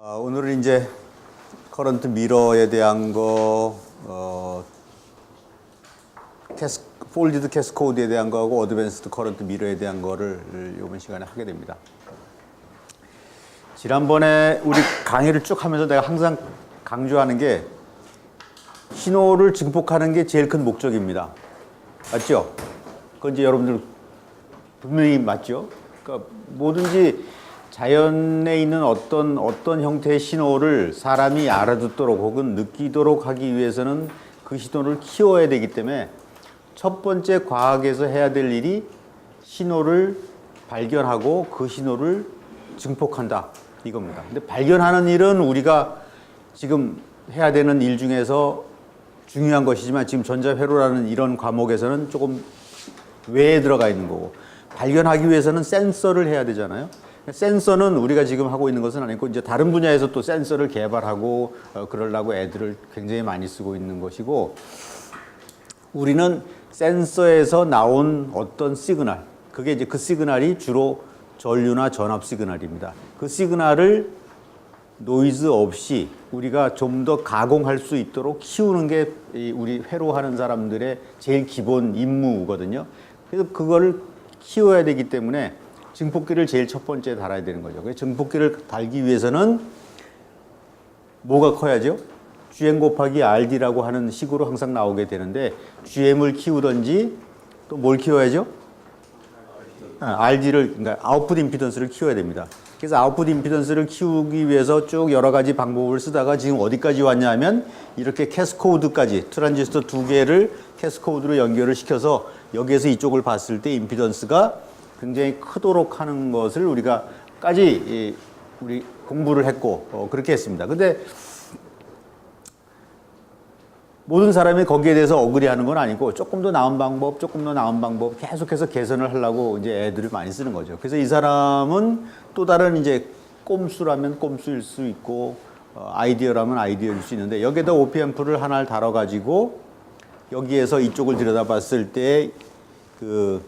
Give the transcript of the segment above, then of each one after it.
오늘은 이제 커런트 미러에 대한 거, 폴디드 캐스코드에 대한 거하고 어드밴스드 커런트 미러에 대한 거를 이번 시간에 하게 됩니다. 지난번에 우리 강의를 쭉 하면서 내가 항상 강조하는 게 신호를 증폭하는 게 제일 큰 목적입니다. 맞죠? 그건 이제 여러분들 분명히 맞죠? 그러니까 뭐든지 자연에 있는 어떤 형태의 신호를 사람이 알아듣도록 혹은 느끼도록 하기 위해서는 그 신호를 키워야 되기 때문에 첫 번째 과학에서 해야 될 일이 신호를 발견하고 그 신호를 증폭한다 이겁니다. 근데 발견하는 일은 우리가 지금 해야 되는 일 중에서 중요한 것이지만 지금 전자회로라는 이런 과목에서는 조금 외에 들어가 있는 거고, 발견하기 위해서는 센서를 해야 되잖아요. 센서는 우리가 지금 하고 있는 것은 아니고 이제 다른 분야에서 또 센서를 개발하고 그러려고 애들을 굉장히 많이 쓰고 있는 것이고, 우리는 센서에서 나온 어떤 시그널, 그게 이제 그 시그널이 주로 전류나 전압 시그널입니다. 그 시그널을 노이즈 없이 우리가 좀 더 가공할 수 있도록 키우는 게 우리 회로하는 사람들의 제일 기본 임무거든요. 그래서 그거를 키워야 되기 때문에 증폭기를 제일 첫 번째 달아야 되는 거죠. 그래서 증폭기를 달기 위해서는 뭐가 커야죠? GM 곱하기 RD라고 하는 식으로 항상 나오게 되는데, GM을 키우든지 또 뭘 키워야죠? RD를, 그러니까 아웃풋 임피던스를 키워야 됩니다. 그래서 아웃풋 임피던스를 키우기 위해서 쭉 여러 가지 방법을 쓰다가 지금 어디까지 왔냐 하면 이렇게 캐스코드까지, 트랜지스터 두 개를 캐스코드로 연결을 시켜서 여기에서 이쪽을 봤을 때 임피던스가 굉장히 크도록 하는 것을 우리 공부를 했고 그렇게 했습니다. 근데 모든 사람이 거기에 대해서 어그리하는 건 아니고 조금 더 나은 방법 계속해서 개선을 하려고 이제 애들을 많이 쓰는 거죠. 그래서 이 사람은 또 다른 이제 꼼수라면 꼼수일 수 있고 아이디어라면 아이디어일 수 있는데, 여기에다 OP앰프를 하나를 달아가지고 여기에서 이쪽을 들여다봤을 때 그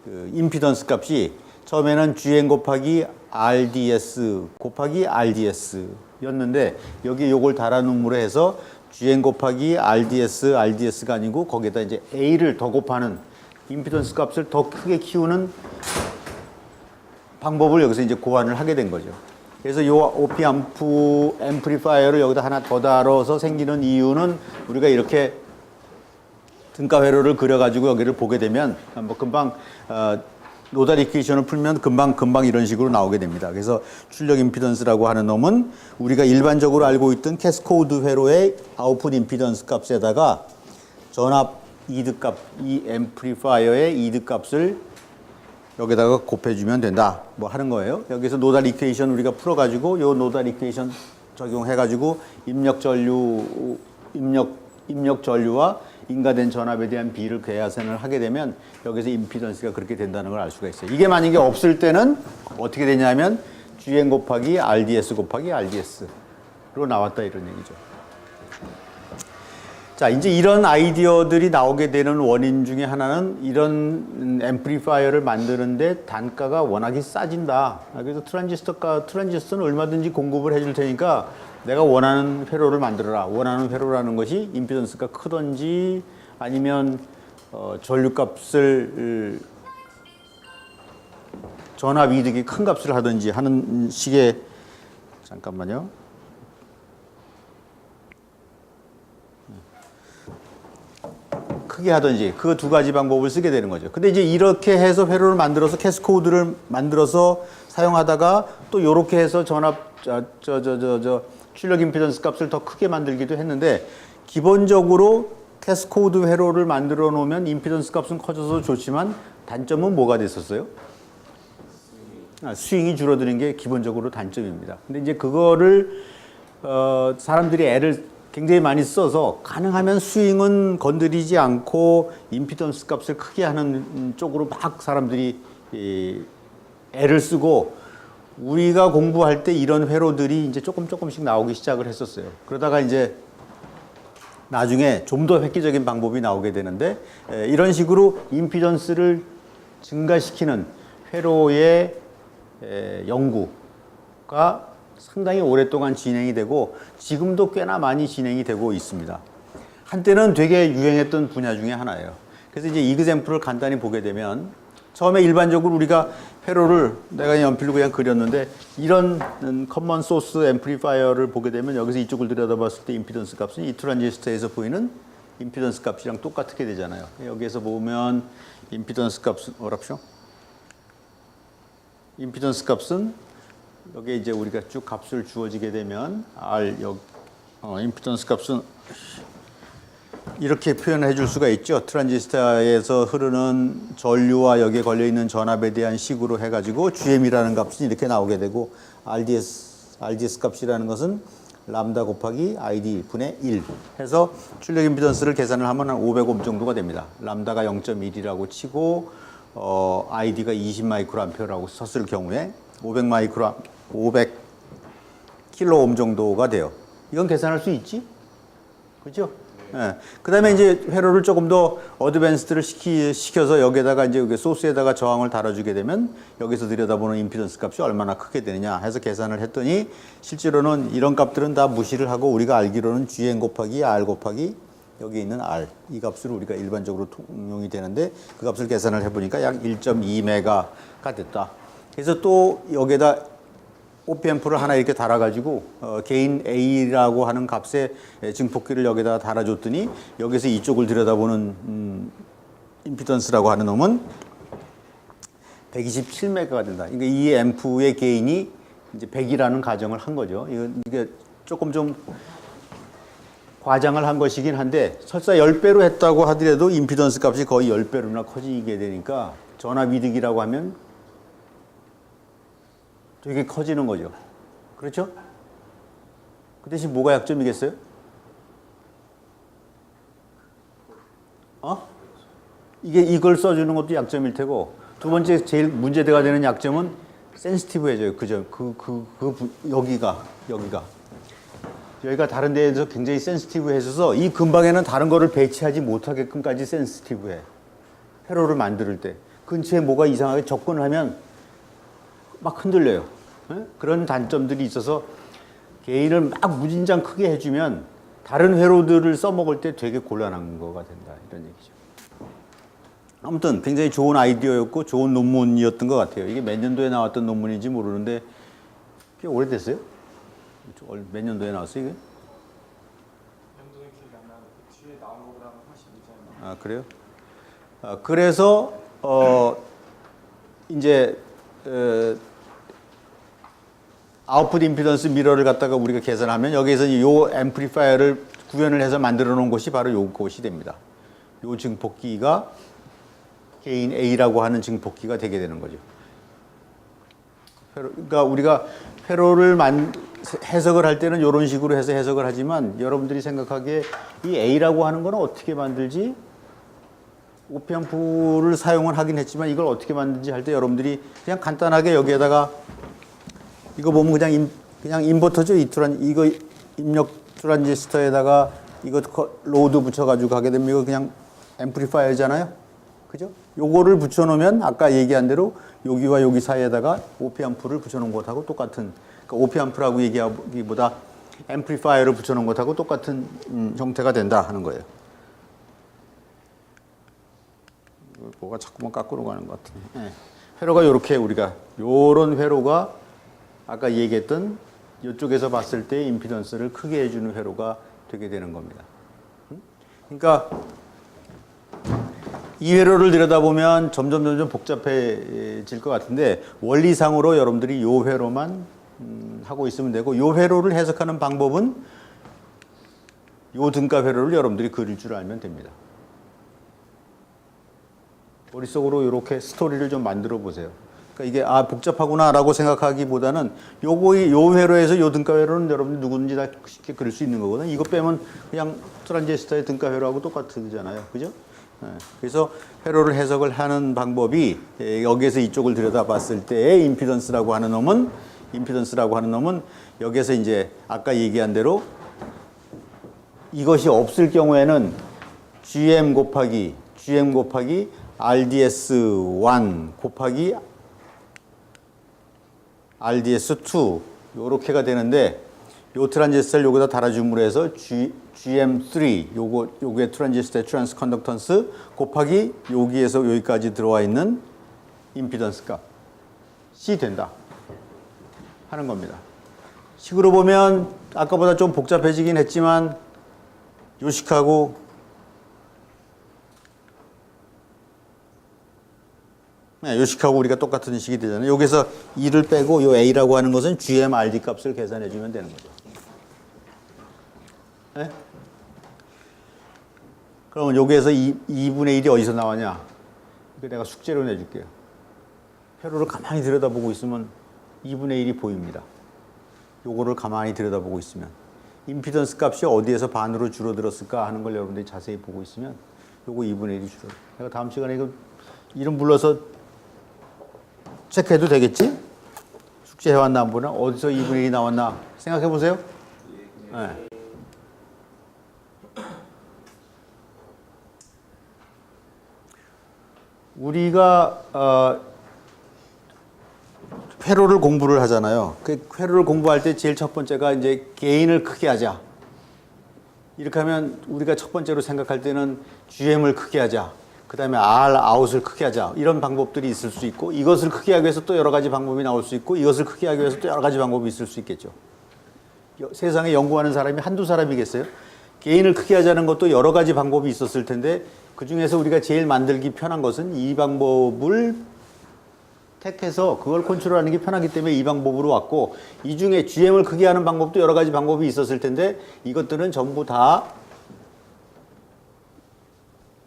임피던스 값이 처음에는 GM 곱하기 RDS 곱하기 RDS였는데 여기 요걸 달아놓음으로 해서 GM 곱하기 RDS가 아니고 거기에다 이제 A를 더 곱하는 임피던스 값을 더 크게 키우는 방법을 여기서 이제 고안을 하게 된 거죠. 그래서 요 OP 앰플리파이어를 여기다 하나 더 달아서 생기는 이유는 우리가 이렇게 등가 회로를 그려가지고 여기를 보게 되면 뭐 금방 노달 이퀘이션을 풀면 금방 이런 식으로 나오게 됩니다. 그래서 출력 임피던스라고 하는 놈은 우리가 일반적으로 알고 있던 캐스코드 회로의 아웃풋 임피던스 값에다가 전압 이드 값, 이 앰플리파이어의 이드 값을 여기다가 곱해주면 된다 뭐 하는 거예요. 여기서 노달 이퀘이션 우리가 풀어가지고 요 노달 이퀘이션 적용해가지고 입력 전류와 인가된 전압에 대한 비를 계산을 하게 되면 여기서 임피던스가 그렇게 된다는 걸 알 수가 있어요. 이게 만약에 없을 때는 어떻게 되냐면 GM 곱하기 RDS 곱하기 RDS로 나왔다 이런 얘기죠. 자, 이제 이런 아이디어들이 나오게 되는 원인 중에 하나는 이런 앰플리파이어를 만드는데 단가가 워낙에 싸진다. 그래서 트랜지스터는 얼마든지 공급을 해줄 테니까 내가 원하는 회로를 만들어라. 원하는 회로라는 것이 임피던스가 크든지 아니면 전류값을 전압 이득이 큰 값을 하든지 하는 식의, 잠깐만요. 크게 하든지 그 두 가지 방법을 쓰게 되는 거죠. 근데 이제 이렇게 해서 회로를 만들어서 캐스코드를 만들어서 사용하다가 또 이렇게 해서 전압 출력 임피던스 값을 더 크게 만들기도 했는데, 기본적으로 캐스코드 회로를 만들어 놓으면 임피던스 값은 커져서 좋지만 단점은 뭐가 됐었어요? 스윙이 줄어드는 게 기본적으로 단점입니다. 근데 이제 그거를 사람들이 애를 굉장히 많이 써서 가능하면 스윙은 건드리지 않고 임피던스 값을 크게 하는 쪽으로 막 사람들이 애를 쓰고, 우리가 공부할 때 이런 회로들이 이제 조금씩 나오기 시작을 했었어요. 그러다가 이제 나중에 좀 더 획기적인 방법이 나오게 되는데, 이런 식으로 임피던스를 증가시키는 회로의 연구가 상당히 오랫동안 진행이 되고 지금도 꽤나 많이 진행이 되고 있습니다. 한때는 되게 유행했던 분야 중에 하나예요. 그래서 이제 이그젬플을 간단히 보게 되면 처음에 일반적으로 우리가 회로를 내가 연필로 그냥 그렸는데 이런 커먼 소스 앰플리파이어를 보게 되면 여기서 이쪽을 들여다봤을 때 임피던스 값은 이 트랜지스터에서 보이는 임피던스 값이랑 똑같게 되잖아요. 여기에서 보면 임피던스 값은 뭐랍쇼? 임피던스 값은 여기에 이제 우리가 쭉 값을 주어지게 되면 R 임피던스 값은 이렇게 표현해 줄 수가 있죠. 트랜지스터에서 흐르는 전류와 여기에 걸려 있는 전압에 대한 식으로 해가지고 GM이라는 값은 이렇게 나오게 되고 RDS 값이라는 것은 람다 곱하기 ID 분의 1 해서 출력 임피던스를 계산을 하면 한 500옴 정도가 됩니다. 람다가 0.1이라고 치고 ID가 20 마이크로암페어라고 썼을 경우에 500 킬로옴 정도가 돼요. 이건 계산할 수 있지? 그죠? 예. 그 다음에 이제 회로를 조금 더 어드밴스드를 시켜서 여기에다가 이제 소스에다가 저항을 달아주게 되면 여기서 들여다보는 임피던스 값이 얼마나 크게 되느냐 해서 계산을 했더니 실제로는 이런 값들은 다 무시를 하고 우리가 알기로는 GM 곱하기 R 곱하기 여기 있는 R 이 값을 우리가 일반적으로 통용이 되는데 그 값을 계산을 해보니까 약 1.2메가가 됐다. 그래서 또 여기에다 OP앰프를 하나 이렇게 달아가지고 개인 A라고 하는 값의 증폭기를 여기다 달아줬더니 여기서 이쪽을 들여다보는 임피던스라고 하는 놈은 127메가가 된다. 그러니까 이 앰프의 게인이 이제 100이라는 가정을 한 거죠. 이게 조금 좀 과장을 한 것이긴 한데 설사 10배로 했다고 하더라도 임피던스 값이 거의 10배로나 커지게 되니까 전압 이득이라고 하면 되게 커지는 거죠. 그렇죠? 그 대신 뭐가 약점이겠어요? 이걸 써주는 것도 약점일 테고 두 번째 제일 문제가 되는 약점은 센시티브해져요. 그죠? 여기가 다른 데에서 굉장히 센시티브해져서 이 근방에는 다른 거를 배치하지 못하게끔까지 센시티브해. 회로를 만들 때 근처에 뭐가 이상하게 접근을 하면 막 흔들려요. 그런 단점들이 있어서 게인을 막 무진장 크게 해주면 다른 회로들을 써먹을 때 되게 곤란한 거가 된다. 이런 얘기죠. 아무튼 굉장히 좋은 아이디어였고 좋은 논문이었던 것 같아요. 이게 몇 년도에 나왔던 논문인지 모르는데 꽤 오래됐어요? 몇 년도에 나왔어요, 이게? 연도는 기억이 안 나는데 뒤에 나온 거보다는 훨씬 이전에 아, 그래요? 그래서 이제 아웃풋 임피던스 미러를 갖다가 우리가 계산하면 여기에서 이 앰플리파이어를 구현을 해서 만들어 놓은 곳이 바로 요것이 됩니다. 요 증폭기가 개인 A라고 하는 증폭기가 되게 되는 거죠. 그러니까 우리가 회로를 해석을 할 때는 이런 식으로 해서 해석을 하지만 여러분들이 생각하기에 이 A라고 하는 거는 어떻게 만들지? 오피앰프를 사용을 하긴 했지만 이걸 어떻게 만든지 할 때 여러분들이 그냥 간단하게 여기에다가 이거 보면 그냥 인버터죠. 이거 입력 트랜지스터에다가 이거 로드 붙여가지고 하게 되면 이거 그냥 앰플리파이어잖아요. 그죠? 요거를 붙여놓으면 아까 얘기한 대로 여기와 여기 사이에다가 오피앰프를 붙여놓은 것하고 똑같은 그러니까 오피앰프라고 얘기하기보다 앰플리파이어를 붙여놓은 것하고 똑같은 형태가 된다 하는 거예요. 뭐가 자꾸만 깎으러 가는 것 같으네. 네. 회로가 이렇게 우리가 요런 회로가 아까 얘기했던 이쪽에서 봤을 때 임피던스를 크게 해주는 회로가 되게 되는 겁니다. 그러니까 이 회로를 들여다보면 점점 복잡해질 것 같은데 원리상으로 여러분들이 이 회로만 하고 있으면 되고 이 회로를 해석하는 방법은 이 등가 회로를 여러분들이 그릴 줄 알면 됩니다. 머릿속으로 이렇게 스토리를 좀 만들어 보세요. 그러니까 이게 복잡하구나라고 생각하기보다는 요 회로에서 요 등가 회로는 여러분들 누구든지 다 쉽게 그릴 수 있는 거거든요. 이거 빼면 그냥 트랜지스터의 등가 회로하고 똑같잖아요. 그죠? 네. 그래서 회로를 해석을 하는 방법이 여기에서 이쪽을 들여다봤을 때의 임피던스라고 하는 놈은 여기에서 이제 아까 얘기한 대로 이것이 없을 경우에는 GM 곱하기 RDS1 곱하기 RDS2 요렇게가 되는데 요 트랜지스터를 여기다 달아줌으로 해서 GM3 요게 트랜지스터의 트랜스 컨덕턴스 곱하기 여기에서 여기까지 들어와 있는 임피던스 값이 된다 하는 겁니다. 식으로 보면 아까보다 좀 복잡해지긴 했지만 요식하고 요식하고 우리가 똑같은 식이 되잖아요. 여기서 2를 빼고 요 A라고 하는 것은 GMRD 값을 계산해 주면 되는 거죠. 네? 그러면 여기에서 2분의 1이 어디서 나왔냐? 이거 내가 숙제로 내줄게요. 회로를 가만히 들여다보고 있으면 2분의 1이 보입니다. 요거를 가만히 들여다보고 있으면 임피던스 값이 어디에서 반으로 줄어들었을까 하는 걸 여러분들이 자세히 보고 있으면 요거 2분의 1이 줄어들어요. 내가 다음 시간에 이거 이름 불러서 체크해도 되겠지? 숙제해왔나 안 보나? 어디서 2분의 1이 나왔나? 생각해 보세요. 네. 우리가 회로를 공부를 하잖아요. 그 회로를 공부할 때 제일 첫 번째가 이제 게인을 크게 하자. 이렇게 하면 우리가 첫 번째로 생각할 때는 GM을 크게 하자. 그 다음에 R 아웃을 크게 하자. 이런 방법들이 있을 수 있고 이것을 크게 하기 위해서 또 여러 가지 방법이 나올 수 있고 이것을 크게 하기 위해서 또 여러 가지 방법이 있을 수 있겠죠. 세상에 연구하는 사람이 한두 사람이겠어요? 게인을 크게 하자는 것도 여러 가지 방법이 있었을 텐데 그 중에서 우리가 제일 만들기 편한 것은 이 방법을 택해서 그걸 컨트롤하는 게 편하기 때문에 이 방법으로 왔고 이 중에 GM을 크게 하는 방법도 여러 가지 방법이 있었을 텐데 이것들은 전부 다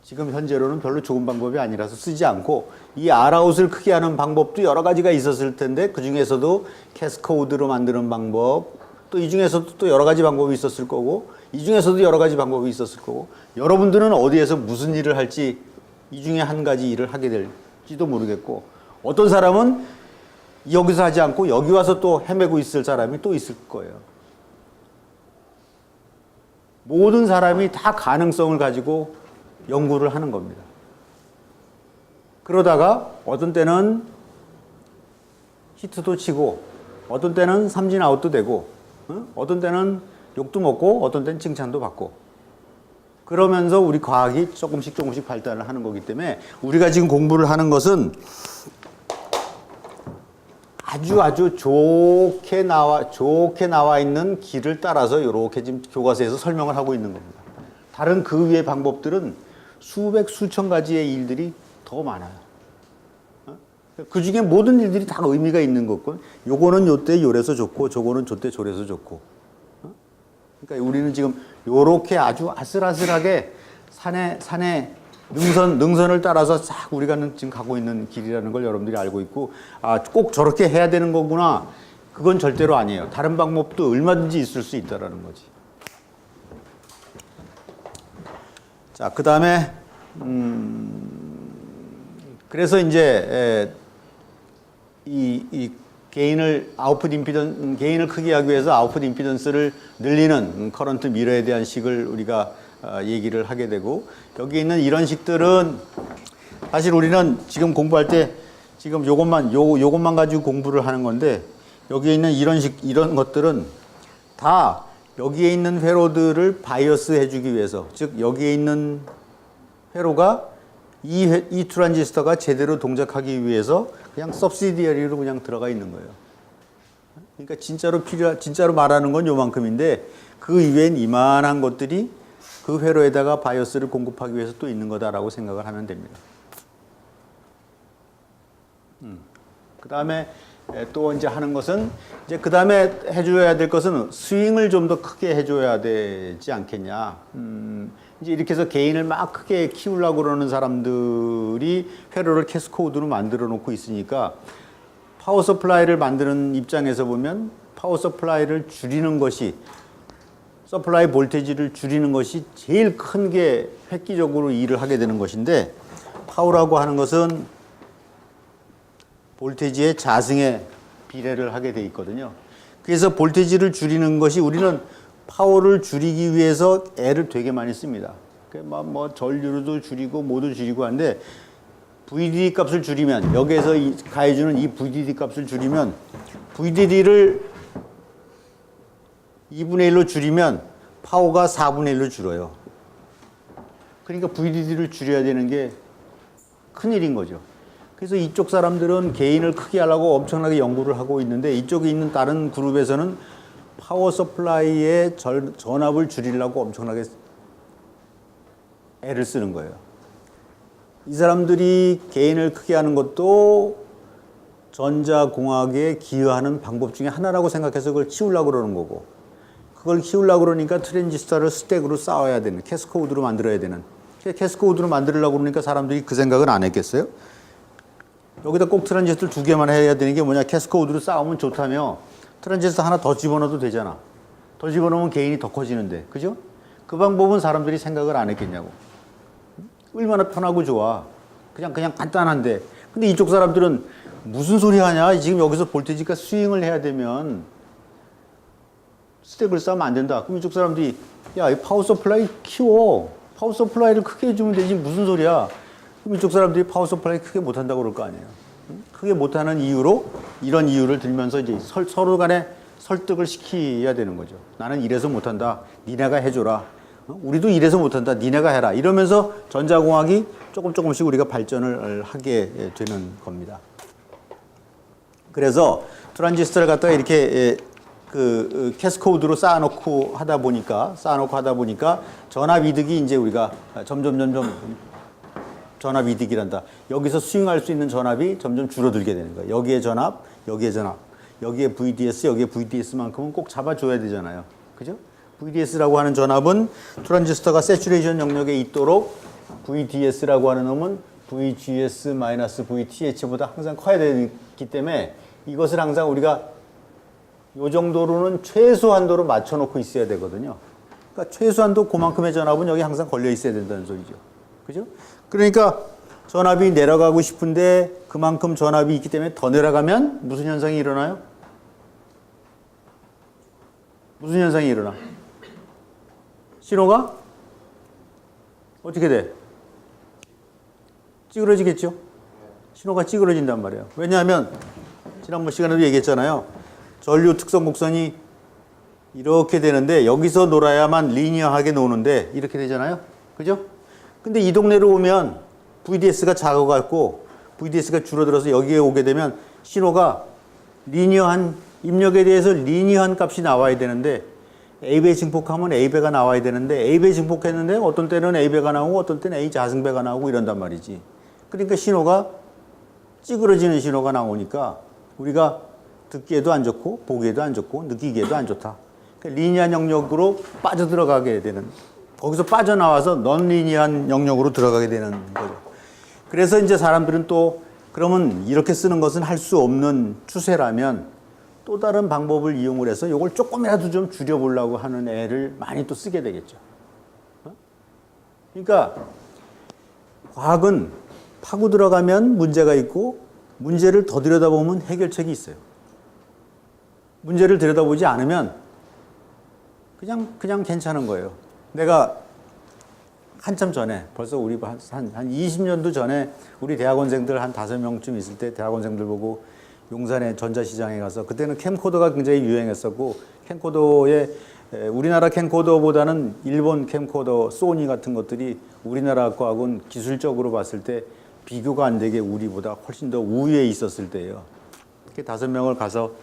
지금 현재로는 별로 좋은 방법이 아니라서 쓰지 않고 이 R아웃을 크게 하는 방법도 여러 가지가 있었을 텐데 그 중에서도 캐스코드로 만드는 방법 또 이 중에서도 또 여러 가지 방법이 있었을 거고 이 중에서도 여러 가지 방법이 있었을 거고 여러분들은 어디에서 무슨 일을 할지 이 중에 한 가지 일을 하게 될지도 모르겠고 어떤 사람은 여기서 하지 않고 여기 와서 또 헤매고 있을 사람이 또 있을 거예요. 모든 사람이 다 가능성을 가지고 연구를 하는 겁니다. 그러다가 어떤 때는 히트도 치고 어떤 때는 삼진 아웃도 되고 어떤 때는 욕도 먹고 어떤 때는 칭찬도 받고 그러면서 우리 과학이 조금씩 발달을 하는 거기 때문에 우리가 지금 공부를 하는 것은 아주 좋게 나와 있는 길을 따라서 이렇게 지금 교과서에서 설명을 하고 있는 겁니다. 다른 그 위의 방법들은 수백 수천 가지의 일들이 더 많아요. 그 중에 모든 일들이 다 의미가 있는 거고, 요거는 요때 요래서 좋고, 저거는 저때 저래서 좋고. 그러니까 우리는 지금 요렇게 아주 아슬아슬하게 산에 능선을 따라서 싹 우리가 지금 가고 있는 길이라는 걸 여러분들이 알고 있고, 아, 꼭 저렇게 해야 되는 거구나. 그건 절대로 아니에요. 다른 방법도 얼마든지 있을 수 있다라는 거지. 자, 그 다음에, 그래서 이제, 이 게인을 게인을 크게 하기 위해서 아웃풋 임피던스를 늘리는 커런트 미러에 대한 식을 우리가 얘기를 하게 되고, 여기 있는 이런 식들은 사실 우리는 지금 공부할 때 지금 요것만 가지고 공부를 하는 건데, 여기에 있는 이런 것들은 다 여기에 있는 회로들을 바이어스 해주기 위해서, 즉 여기에 있는 회로가 이 트랜지스터가 제대로 동작하기 위해서 그냥 서브시디어리로 그냥 들어가 있는 거예요. 그러니까 진짜로 말하는 건 요만큼인데 그 이외엔 이만한 것들이 그 회로에다가 바이어스를 공급하기 위해서 또 있는 거다라고 생각을 하면 됩니다. 그 다음에 또 이제 하는 것은 이제 그 다음에 해줘야 될 것은 스윙을 좀 더 크게 해줘야 되지 않겠냐. 이제 이렇게 해서 게인을 막 크게 키우려고 그러는 사람들이 회로를 캐스코드로 만들어 놓고 있으니까 파워 서플라이를 만드는 입장에서 보면 파워 서플라이를 줄이는 것이 서플라이 볼테이지를 줄이는 것이 제일 큰 게 획기적으로 일을 하게 되는 것인데 파워라고 하는 것은 볼테이지의 자승에 비례를 하게 돼 있거든요. 그래서 볼테이지를 줄이는 것이 우리는 파워를 줄이기 위해서 애를 되게 많이 씁니다. 뭐 전류도 줄이고 뭐도 줄이고 하는데 VDD 값을 줄이면 여기에서 가해주는 이 VDD 값을 줄이면 VDD를 2분의 1로 줄이면 파워가 4분의 1로 줄어요. 그러니까 VDD를 줄여야 되는 게 큰일인 거죠. 그래서 이쪽 사람들은 게인을 크게 하려고 엄청나게 연구를 하고 있는데 이쪽에 있는 다른 그룹에서는 파워 서플라이의 전압을 줄이려고 엄청나게 애를 쓰는 거예요. 이 사람들이 게인을 크게 하는 것도 전자공학에 기여하는 방법 중에 하나라고 생각해서 그걸 키우려고 그러는 거고, 그걸 키우려고 그러니까 트랜지스터를 스택으로 쌓아야 되는, 캐스코드로 만들어야 되는, 캐스코드로 만들려고 그러니까 사람들이 그 생각은 안 했겠어요? 여기다 꼭 트랜지스터 2개만 해야 되는 게 뭐냐, 캐스코드로 쌓으면 좋다며 트랜지스터 하나 더 집어넣어도 되잖아. 더 집어넣으면 게인이 더 커지는데, 그죠? 그 방법은 사람들이 생각을 안 했겠냐고. 얼마나 편하고 좋아. 그냥 간단한데. 근데 이쪽 사람들은 무슨 소리 하냐? 지금 여기서 볼테지가 스윙을 해야 되면 스택을 쌓으면 안 된다. 그럼 이쪽 사람들이 야, 이 파워 서플라이 키워. 파워 서플라이를 크게 해주면 되지. 무슨 소리야? 그럼 이쪽 사람들이 파워 서플라이 크게 못한다고 그럴 거 아니에요. 크게 못하는 이유로 이런 이유를 들면서 이제 서로 간에 설득을 시켜야 되는 거죠. 나는 이래서 못한다. 니네가 해줘라. 우리도 이래서 못한다. 니네가 해라. 이러면서 전자공학이 조금씩 우리가 발전을 하게 되는 겁니다. 그래서 트랜지스터를 갖다가 이렇게 그 캐스코드로 쌓아놓고 하다 보니까 전압 이득이 이제 우리가 점점 전압 이득이란다. 여기서 스윙할 수 있는 전압이 점점 줄어들게 되는 거예요. 여기에 전압, 여기에 VDS, 여기에 VDS만큼은 꼭 잡아줘야 되잖아요. 그죠? VDS라고 하는 전압은 트랜지스터가 세츄레이션 영역에 있도록 VDS라고 하는 놈은 VGS-VTH보다 항상 커야 되기 때문에 이것을 항상 우리가 이 정도로는 최소한도로 맞춰놓고 있어야 되거든요. 그러니까 최소한도 그만큼의 전압은 여기 항상 걸려 있어야 된다는 소리죠. 그죠? 그러니까 전압이 내려가고 싶은데 그만큼 전압이 있기 때문에 더 내려가면 무슨 현상이 일어나요? 무슨 현상이 일어나? 신호가 어떻게 돼? 찌그러지겠죠? 신호가 찌그러진단 말이에요. 왜냐하면 지난번 시간에도 얘기했잖아요. 전류 특성 곡선이 이렇게 되는데 여기서 놀아야만 리니어하게 노는데 이렇게 되잖아요. 그죠? 근데 이 동네로 오면 VDS가 작아갖고 VDS가 줄어들어서 여기에 오게 되면 신호가 리니어한, 입력에 대해서 리니어한 값이 나와야 되는데 A배 증폭하면 A배가 나와야 되는데 A배 증폭했는데 어떤 때는 A배가 나오고 어떤 때는 A 자승배가 나오고 이런단 말이지. 그러니까 신호가 찌그러지는 신호가 나오니까 우리가 듣기에도 안 좋고 보기에도 안 좋고 느끼기에도 안 좋다. 그러니까 리니어한 영역으로 빠져들어가게 되는, 거기서 빠져나와서 넌 리니어한 영역으로 들어가게 되는 거죠. 그래서 이제 사람들은 또 그러면 이렇게 쓰는 것은 할 수 없는 추세라면 또 다른 방법을 이용을 해서 이걸 조금이라도 좀 줄여보려고 하는 애를 많이 또 쓰게 되겠죠. 그러니까 과학은 파고 들어가면 문제가 있고 문제를 더 들여다보면 해결책이 있어요. 문제를 들여다보지 않으면 그냥 괜찮은 거예요. 내가 한참 전에 벌써 우리 한 20년도 전에 우리 대학원생들 한 5명쯤 있을 때 대학원생들 보고 용산의 전자시장에 가서 그때는 캠코더가 굉장히 유행했었고 캠코더에 우리나라 캠코더보다는 일본 캠코더 소니 같은 것들이 우리나라 거하고는 기술적으로 봤을 때 비교가 안 되게 우리보다 훨씬 더 우위에 있었을 때예요. 이렇게 5명을 가서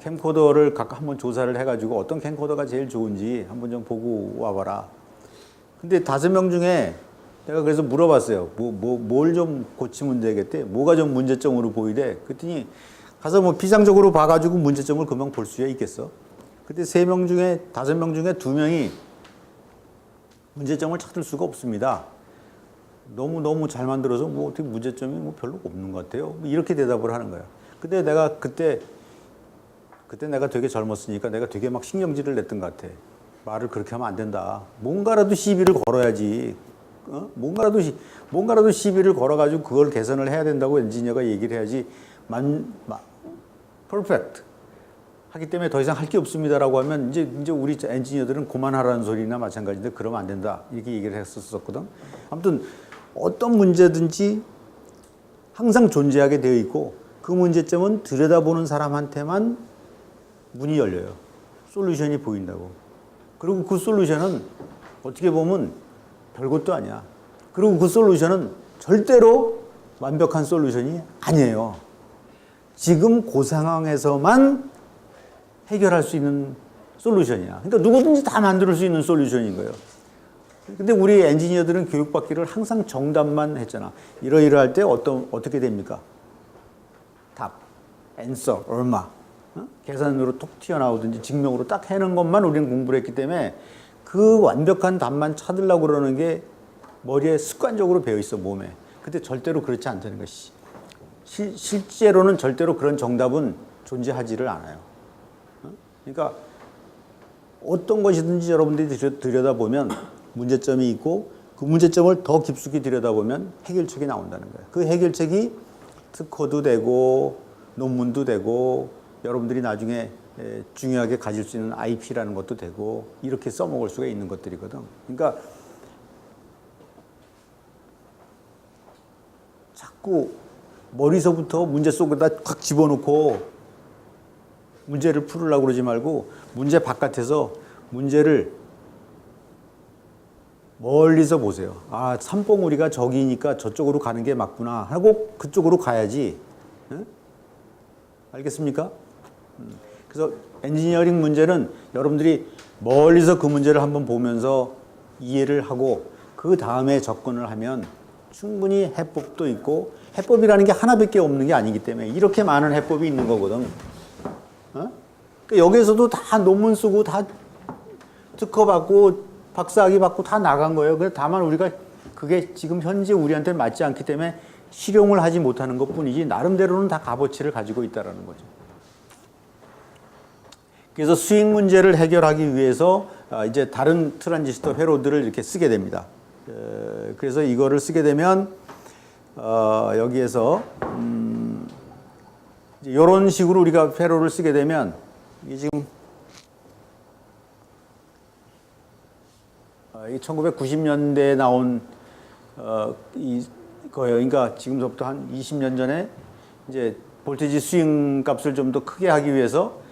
캠코더를 각각 한번 조사를 해가지고 어떤 캠코더가 제일 좋은지 한번 좀 보고 와봐라. 근데 5명 중에 내가 그래서 물어봤어요. 뭘 좀 고치면 되겠대? 뭐가 좀 문제점으로 보이대? 그랬더니 가서 뭐 비상적으로 봐가지고 문제점을 금방 볼 수야 있겠어? 근데 5명 중에 2명이 문제점을 찾을 수가 없습니다. 너무 잘 만들어서 뭐 어떻게 문제점이 뭐 별로 없는 것 같아요. 뭐 이렇게 대답을 하는 거야. 근데 내가 그때 내가 되게 젊었으니까 내가 되게 막 신경질을 냈던 것 같아. 말을 그렇게 하면 안 된다. 뭔가라도 시비를 걸어야지. 뭔가라도 시비를 걸어가지고 그걸 개선을 해야 된다고 엔지니어가 얘기를 해야지. 퍼펙트 하기 때문에 더 이상 할 게 없습니다라고 하면 이제 우리 엔지니어들은 그만하라는 소리나 마찬가지인데 그러면 안 된다. 이렇게 얘기를 했었거든. 아무튼 어떤 문제든지 항상 존재하게 되어 있고 그 문제점은 들여다보는 사람한테만 문이 열려요. 솔루션이 보인다고. 그리고 그 솔루션은 어떻게 보면 별것도 아니야. 그리고 그 솔루션은 절대로 완벽한 솔루션이 아니에요. 지금 그 상황에서만 해결할 수 있는 솔루션이야. 그러니까 누구든지 다 만들 수 있는 솔루션인 거예요. 근데 우리 엔지니어들은 교육받기를 항상 정답만 했잖아. 이러이러할 때 어떻게 됩니까? 답, answer, 얼마. 계산으로 톡 튀어나오든지 증명으로 딱 해는 것만 우리는 공부를 했기 때문에 그 완벽한 답만 찾으려고 그러는 게 머리에 습관적으로 배어 있어, 몸에. 근데 절대로 그렇지 않다는 것이. 실제로는 절대로 그런 정답은 존재하지를 않아요. 그러니까 어떤 것이든지 여러분들이 들여다보면 문제점이 있고 그 문제점을 더 깊숙이 들여다보면 해결책이 나온다는 거예요. 그 해결책이 특허도 되고 논문도 되고 여러분들이 나중에 중요하게 가질 수 있는 IP라는 것도 되고 이렇게 써먹을 수가 있는 것들이거든. 그러니까 자꾸 머리서부터 문제 속에다 확 집어넣고 문제를 풀으려고 그러지 말고 문제 바깥에서 문제를 멀리서 보세요. 아, 산봉우리가 저기니까 저쪽으로 가는 게 맞구나 하고 그쪽으로 가야지. 응? 알겠습니까? 그래서 엔지니어링 문제는 여러분들이 멀리서 그 문제를 한번 보면서 이해를 하고 그 다음에 접근을 하면 충분히 해법도 있고 해법이라는 게 하나밖에 없는 게 아니기 때문에 이렇게 많은 해법이 있는 거거든. 어? 그러니까 여기에서도 다 논문 쓰고 다 특허 받고 박사학위 받고 다 나간 거예요. 그래서 다만 우리가 그게 지금 현재 우리한테 맞지 않기 때문에 실용을 하지 못하는 것 뿐이지 나름대로는 다 값어치를 가지고 있다는 거죠. 그래서 수익 문제를 해결하기 위해서 이제 다른 트랜지스터 회로들을 이렇게 쓰게 됩니다. 그래서 이거를 쓰게 되면 여기에서 이런 식으로 우리가 회로를 쓰게 되면 이게 지금 1990년대에 나온 이거예요. 그러니까 지금부터 한 20년 전에 이제 볼테이지 스윙 값을 좀 더 크게 하기 위해서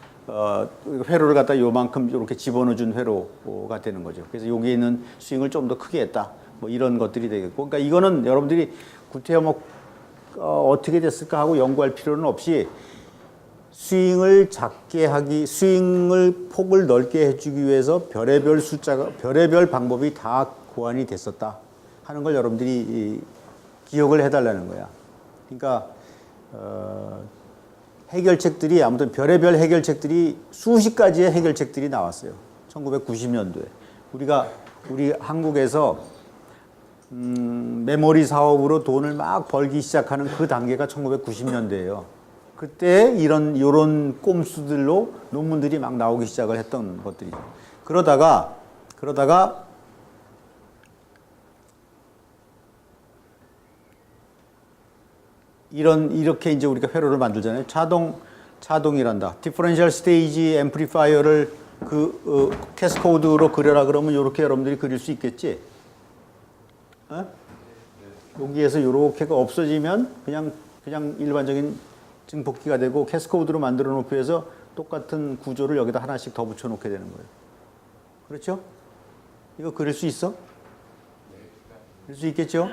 회로를 갖다 요만큼 이렇게 집어넣어준 회로가 되는 거죠. 그래서 여기에 있는 스윙을 좀 더 크게 했다. 뭐 이런 것들이 되겠고, 그러니까 이거는 여러분들이 구태여 뭐 어떻게 됐을까 하고 연구할 필요는 없이 스윙을 작게 하기, 스윙을 폭을 넓게 해주기 위해서 별의별 방법이 다 고안이 됐었다 하는 걸 여러분들이 기억을 해달라는 거야. 그러니까 해결책들이 아무튼 별의별 해결책들이 수십 가지의 해결책들이 나왔어요. 1990년도에 우리 한국에서 메모리 사업으로 돈을 막 벌기 시작하는 그 단계가 1990년대예요. 그때 요런 꼼수들로 논문들이 막 나오기 시작을 했던 것들이죠. 그러다가 이렇게 이제 우리가 회로를 만들잖아요. 차동이란다. 디퍼런셜 스테이지 앰플리파이어를 캐스코드로 그려라 그러면 이렇게 여러분들이 그릴 수 있겠지? 어? 여기에서 이렇게가 없어지면 그냥 일반적인 증폭기가 되고 캐스코드로 만들어 놓고 해서 똑같은 구조를 여기다 하나씩 더 붙여 놓게 되는 거예요. 그렇죠? 이거 그릴 수 있어? 그릴 수 있겠죠?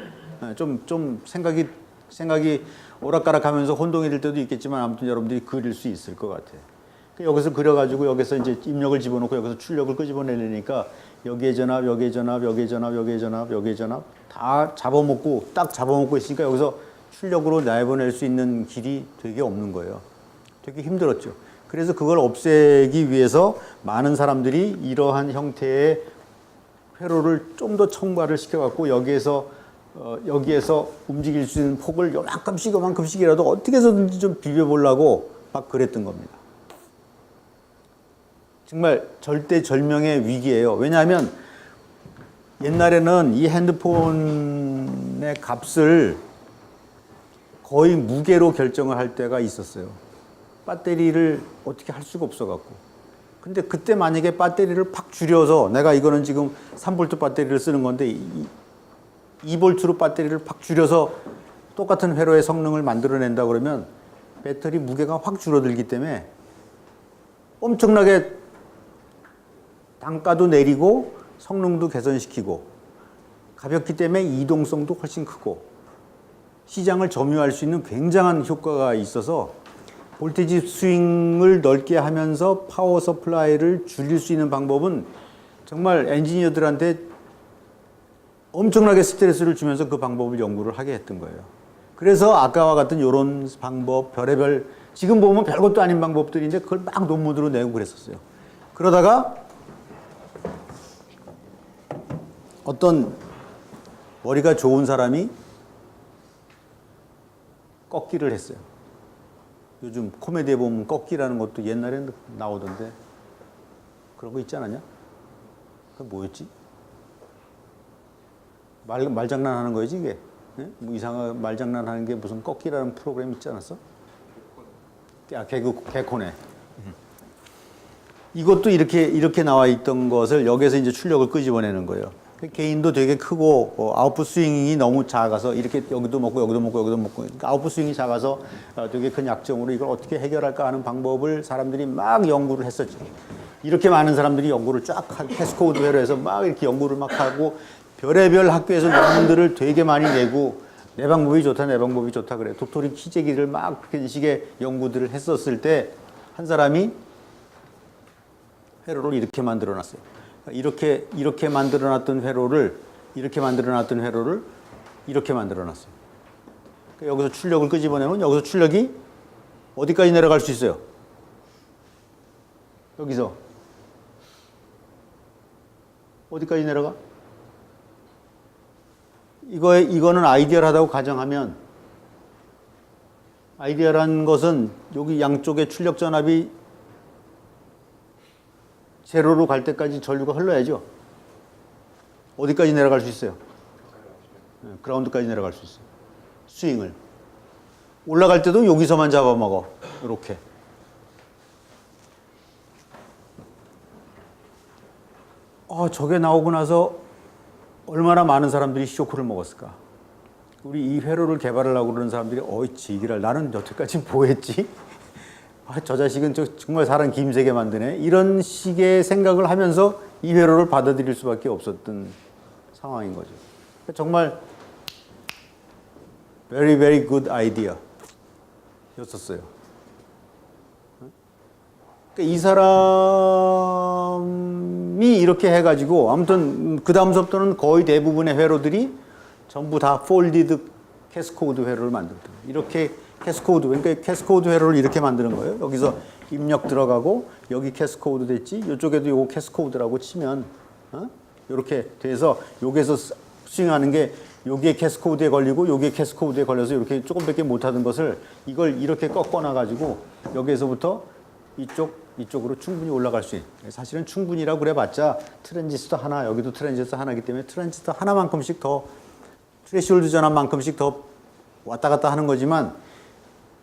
좀 생각이 오락가락하면서 혼동이 될 때도 있겠지만 아무튼 여러분들이 그릴 수 있을 것 같아요. 여기서 그려가지고 여기서 이제 입력을 집어넣고 여기서 출력을 끄집어내려니까 여기에 전압, 여기에 전압, 여기에 전압, 여기에 전압, 여기에 전압 다 딱 잡아먹고 있으니까 여기서 출력으로 내보낼 수 있는 길이 되게 없는 거예요. 되게 힘들었죠. 그래서 그걸 없애기 위해서 많은 사람들이 이러한 형태의 회로를 좀 더 첨가를 시켜갖고 여기에서 움직일 수 있는 폭을 요만큼씩이라도 어떻게 해서든지 좀 비벼보려고 막 그랬던 겁니다. 정말 절대절명의 위기예요. 왜냐하면 옛날에는 이 핸드폰의 값을 거의 무게로 결정을 할 때가 있었어요. 배터리를 어떻게 할 수가 없어갖고. 근데 그때 만약에 배터리를 팍 줄여서 내가 이거는 지금 3V 배터리를 쓰는 건데 2V로 배터리를 팍 줄여서 똑같은 회로의 성능을 만들어낸다 그러면 배터리 무게가 확 줄어들기 때문에 엄청나게 단가도 내리고 성능도 개선시키고 가볍기 때문에 이동성도 훨씬 크고 시장을 점유할 수 있는 굉장한 효과가 있어서 볼테이지 스윙을 넓게 하면서 파워 서플라이를 줄일 수 있는 방법은 정말 엔지니어들한테 엄청나게 스트레스를 주면서 그 방법을 연구를 하게 했던 거예요. 그래서 아까와 같은 이런 방법, 별의별, 지금 보면 별것도 아닌 방법들인데 그걸 막 논문으로 내고 그랬었어요. 그러다가 어떤 머리가 좋은 사람이 꺾기를 했어요. 요즘 코미디에 보면 꺾기라는 것도 옛날에 나오던데 그런 거 있지 않았냐? 그게 뭐였지? 말장난하는 거지 이게? 예? 뭐 이상한 말장난하는 게 무슨 꺾기라는 프로그램 있지 않았어? 개콘에. 이것도 이렇게 나와 있던 것을 여기서 이제 출력을 끄집어내는 거예요. 개인도 되게 크고 아웃풋 스윙이 너무 작아서 이렇게 여기도 먹고 여기도 먹고 여기도 먹고 그러니까 아웃풋 스윙이 작아서 되게 큰 약점으로 이걸 어떻게 해결할까 하는 방법을 사람들이 막 연구를 했었죠. 이렇게 많은 사람들이 연구를 쫙 캐스코드 회로해서 막 이렇게 연구를 막 하고 별의별 학교에서 논문들을 되게 많이 내고 내 방법이 좋다 내 방법이 좋다 그래. 도토리 키재기를 막 그런 식의 연구들을 했었을 때 한 사람이 회로를 이렇게 만들어 놨어요. 이렇게 만들어 놨던 회로를 이렇게 만들어 놨어요. 그러니까 여기서 출력을 끄집어내면 여기서 출력이 어디까지 내려갈 수 있어요? 여기서 어디까지 내려가? 이거는 아이디얼하다고 가정하면 아이디얼한 것은 여기 양쪽에 출력 전압이 제로로 갈 때까지 전류가 흘러야죠. 어디까지 내려갈 수 있어요? 그라운드까지 내려갈 수 있어요. 스윙을. 올라갈 때도 여기서만 잡아먹어. 이렇게. 저게 나오고 나서 얼마나 많은 사람들이 쇼크를 먹었을까. 우리 이 회로를 개발하려고 그러는 사람들이 지기랄 나는 여태까지 뭐 했지? 저 자식은 정말 사람 김세게 만드네. 이런 식의 생각을 하면서 이 회로를 받아들일 수밖에 없었던 상황인 거죠. 정말 very, very good idea 였었어요. 그러니까 이 사람이 이렇게 해가지고 아무튼 그 다음부터는 거의 대부분의 회로들이 전부 다 폴디드 캐스코드 회로를 만들었던 거예요. 이렇게 캐스코드, 그러니까 캐스코드 회로를 이렇게 만드는 거예요. 여기서 입력 들어가고 여기 캐스코드 됐지. 이쪽에도 요거 캐스코드라고 치면 이렇게 돼서 여기에서 스윙하는 게 여기에 캐스코드에 걸리고 여기에 캐스코드에 걸려서 이렇게 조금밖에 못하던 것을 이걸 이렇게 꺾어놔 가지고 여기에서부터 이쪽으로 충분히 올라갈 수 있는. 사실은 충분히라고 그래봤자 트랜지스터 하나 여기도 트랜지스터 하나이기 때문에 트랜지스터 하나만큼씩 더 트레시홀드 전압만큼씩 더 왔다 갔다 하는 거지만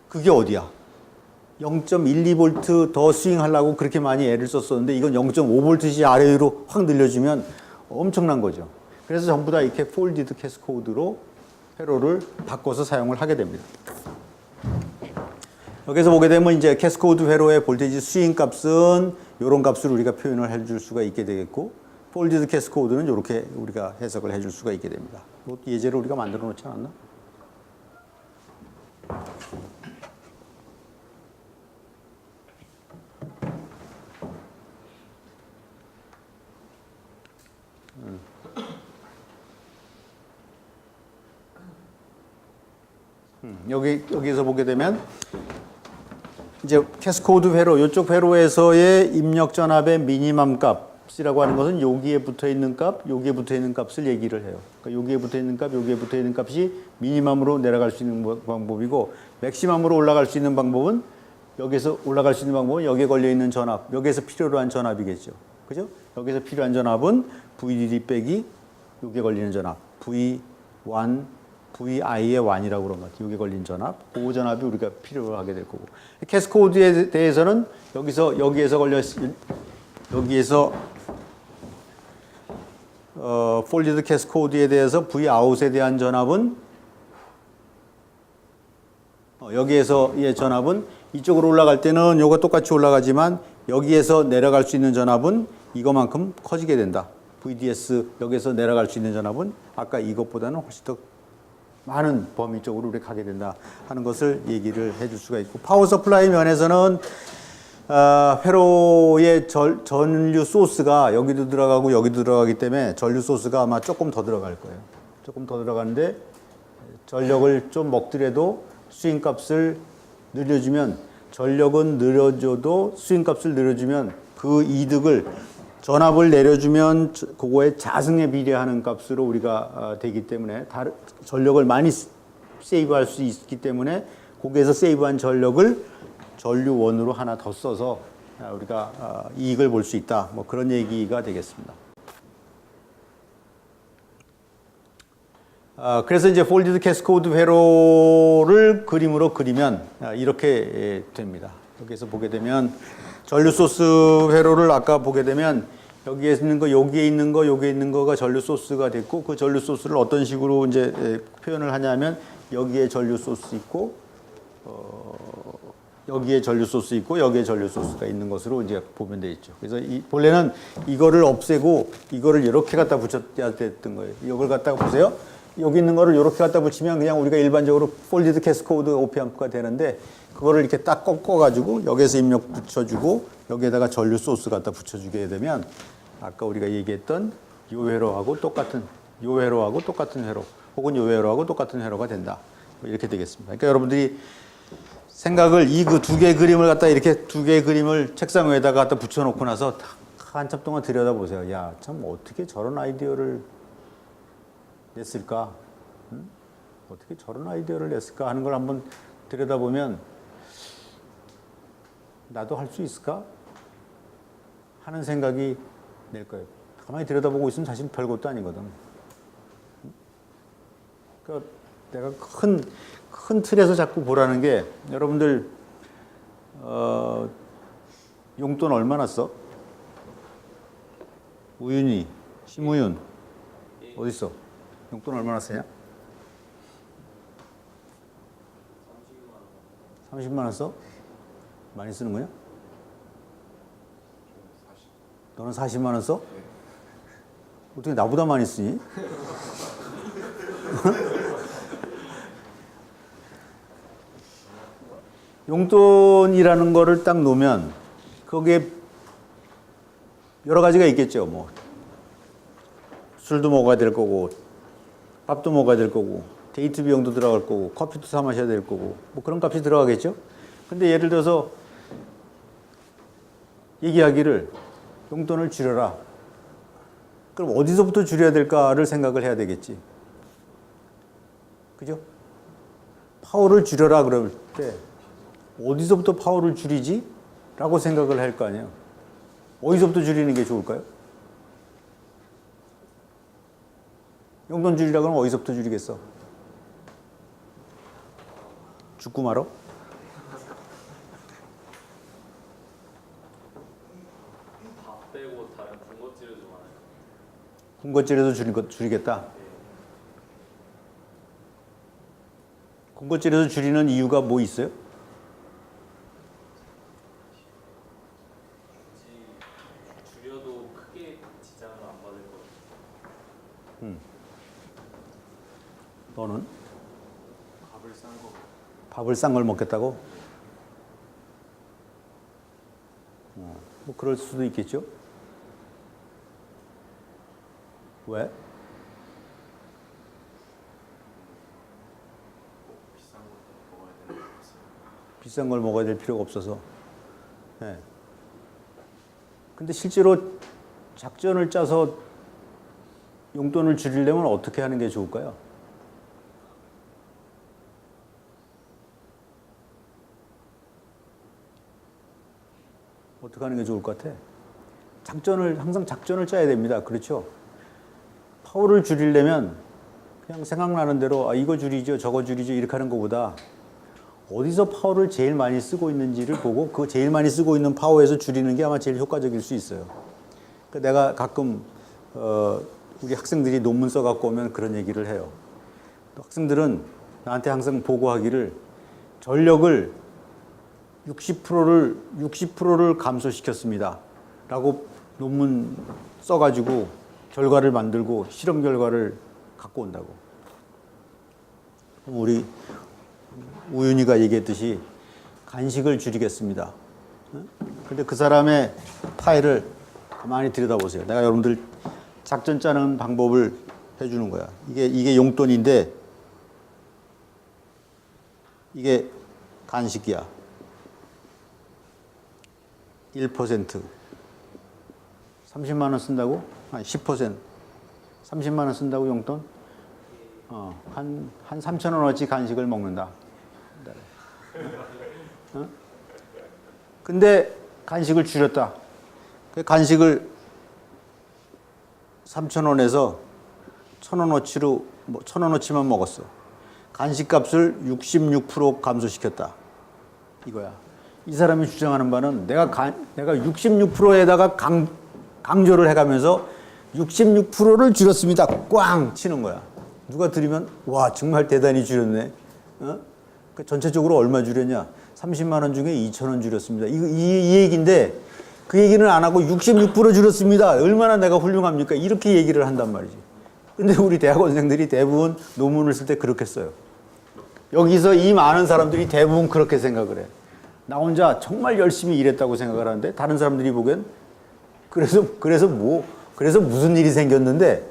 그게 어디야? 0.12V 더 스윙하려고 그렇게 많이 애를 썼었는데 이건 0.5V씩 아래 위로 확 늘려주면 엄청난 거죠. 그래서 전부 다 이렇게 폴디드 캐스코드로 회로를 바꿔서 사용을 하게 됩니다. 여기서 보게 되면 이제 캐스코드 회로의 볼테이지 스윙 값은 이런 값을 우리가 표현을 해줄 수가 있게 되겠고 폴디드 캐스코드는 이렇게 우리가 해석을 해줄 수가 있게 됩니다. 이것도 예제를 우리가 만들어 놓지 않았나? 여기서 보게 되면 이제 캐스코드 회로, 이쪽 회로에서의 입력 전압의 미니멈 값이라고 하는 것은 여기에 붙어 있는 값, 여기에 붙어 있는 값을 얘기를 해요. 그러니까 여기에 붙어 있는 값, 여기에 붙어 있는 값이 미니멈으로 내려갈 수 있는 방법이고, 맥시멈으로 올라갈 수 있는 방법은 여기에서 올라갈 수 있는 방법은 여기에 걸려 있는 전압, 여기에서 필요로 한 전압이겠죠. 그죠? 여기서 필요한 전압은 VDD 빼기 여기에 걸리는 전압, V1 VI의 1이라고 그런 것 같아요. 여기 걸린 전압, 그 전압이 우리가 필요하게 될 거고. 캐스코드에 대해서는 여기에서 폴디드 캐스코드에 대해서 V 아웃에 대한 전압은 여기에서의 전압은 이쪽으로 올라갈 때는 요거 똑같이 올라가지만 여기에서 내려갈 수 있는 전압은 이거만큼 커지게 된다. VDS 여기서 내려갈 수 있는 전압은 아까 이것보다는 훨씬 더 많은 범위 쪽으로 우리 가게 된다 하는 것을 얘기를 해줄 수가 있고, 파워 서플라이 면에서는 회로의 전류 소스가 여기도 들어가고 여기도 들어가기 때문에 전류 소스가 아마 조금 더 들어갈 거예요. 조금 더 들어가는데 전력을 좀 먹더라도 스윙 값을 늘려주면, 전력은 늘어줘도 스윙 값을 늘려주면 그 이득을, 전압을 내려주면 그거에 자승에 비례하는 값으로 우리가 되기 때문에 전력을 많이 세이브할 수 있기 때문에 거기에서 세이브한 전력을 전류원으로 하나 더 써서 우리가 이익을 볼 수 있다. 뭐 그런 얘기가 되겠습니다. 그래서 이제 폴디드 캐스코드 회로를 그림으로 그리면 이렇게 됩니다. 여기서 보게 되면 전류 소스 회로를 아까 보게 되면 여기에 있는 거, 여기에 있는 거, 여기에 있는 거가 전류 소스가 됐고, 그 전류 소스를 어떤 식으로 이제 표현을 하냐면 여기에 전류 소스 있고, 여기에 전류 소스 있고, 여기에 전류 소스가 있는 것으로 이제 보면 돼 있죠. 그래서 본래는 이거를 없애고 이거를 이렇게 갖다 붙였어야 됐던 거예요. 이걸 갖다가 보세요. 여기 있는 거를 이렇게 갖다 붙이면 그냥 우리가 일반적으로 폴디드 캐스코드 오피앰프가 되는데, 그거를 이렇게 딱 꺾어가지고 여기에서 입력 붙여주고 여기에다가 전류 소스 갖다 붙여주게 되면 아까 우리가 얘기했던 요 회로하고 똑같은, 요 회로하고 똑같은 회로, 혹은 요 회로하고 똑같은 회로가 된다. 이렇게 되겠습니다. 그러니까 여러분들이 생각을 이 그 두 개의 그림을 갖다 이렇게 두 개의 그림을 책상 위에다가 갖다 붙여놓고 나서 한참 동안 들여다보세요. 야, 참 어떻게 저런 아이디어를 냈을까? 응? 어떻게 저런 아이디어를 냈을까 하는 걸 한번 들여다보면 나도 할 수 있을까? 하는 생각이 낼 거예요. 가만히 들여다보고 있으면 사실 별것도 아니거든. 그러니까 내가 큰 틀에서 자꾸 보라는 게, 여러분들 용돈 얼마나 써? 우윤이, 심우윤 어디 있어? 용돈 얼마나 쓰냐? 30만 원 써? 많이 쓰는 거냐? 너는 40만 원 써? 어떻게 나보다 많이 쓰니? 용돈이라는 거를 딱 놓으면 거기에 여러 가지가 있겠죠. 뭐 술도 먹어야 될 거고, 밥도 먹어야 될 거고, 데이트 비용도 들어갈 거고, 커피도 사 마셔야 될 거고, 뭐 그런 값이 들어가겠죠. 근데 예를 들어서 얘기하기를 용돈을 줄여라. 그럼 어디서부터 줄여야 될까를 생각을 해야 되겠지. 그죠? 파워를 줄여라 그럴 때 어디서부터 파워를 줄이지? 라고 생각을 할 거 아니에요. 어디서부터 줄이는 게 좋을까요? 용돈 줄이라 그러면 어디서부터 줄이겠어? 죽고 말어? 밥 빼고 다른 군것질을 좀 하나요? 군것질에서 줄이겠다? 군것질에서 줄이는 이유가 뭐 있어요? 줄여도 크게 지장을 안 받을 것 같아요. 너는? 밥을 싼 거. 밥을 싼 걸 먹겠다고? 뭐 그럴 수도 있겠죠. 왜? 비싼 걸 먹어야 될 필요가 없어서. 네. 근데 실제로 작전을 짜서 용돈을 줄이려면 어떻게 하는 게 좋을까요? 어떻게 하는 게 좋을 것 같아? 항상 작전을 짜야 됩니다. 그렇죠? 파워를 줄이려면 그냥 생각나는 대로 이거 줄이죠, 저거 줄이죠 이렇게 하는 것보다 어디서 파워를 제일 많이 쓰고 있는지를 보고 그 제일 많이 쓰고 있는 파워에서 줄이는 게 아마 제일 효과적일 수 있어요. 그러니까 내가 가끔 우리 학생들이 논문 써갖고 오면 그런 얘기를 해요. 학생들은 나한테 항상 보고하기를 전력을 60%를 감소시켰습니다. 라고 논문 써가지고 결과를 만들고 실험 결과를 갖고 온다고. 우리 우윤희가 얘기했듯이 간식을 줄이겠습니다. 근데 그 사람의 파일을 가만히 들여다보세요. 내가 여러분들 작전 짜는 방법을 해주는 거야. 이게 용돈인데 이게 간식이야. 1%. 30만 원 쓴다고? 아니, 10%. 30만 원 쓴다고 용돈? 한 3천 원어치 간식을 먹는다. 근데 간식을 줄였다. 그 간식을 3천 원에서 1,000원어치로 1,000원어치만 먹었어. 간식값을 66% 감소시켰다. 이거야. 이 사람이 주장하는 바는 내가 66%에다가 강조를 해가면서 66%를 줄였습니다. 꽝 치는 거야. 누가 들으면 와 정말 대단히 줄였네. 그 전체적으로 얼마 줄였냐? 30만 원 중에 2,000원 줄였습니다. 이 얘기인데 그 얘기는 안 하고 66% 줄였습니다. 얼마나 내가 훌륭합니까? 이렇게 얘기를 한단 말이지. 근데 우리 대학원생들이 대부분 논문을 쓸 때 그렇게 써요. 여기서 이 많은 사람들이 대부분 그렇게 생각을 해. 나 혼자 정말 열심히 일했다고 생각을 하는데 다른 사람들이 보기엔 그래서 무슨 일이 생겼는데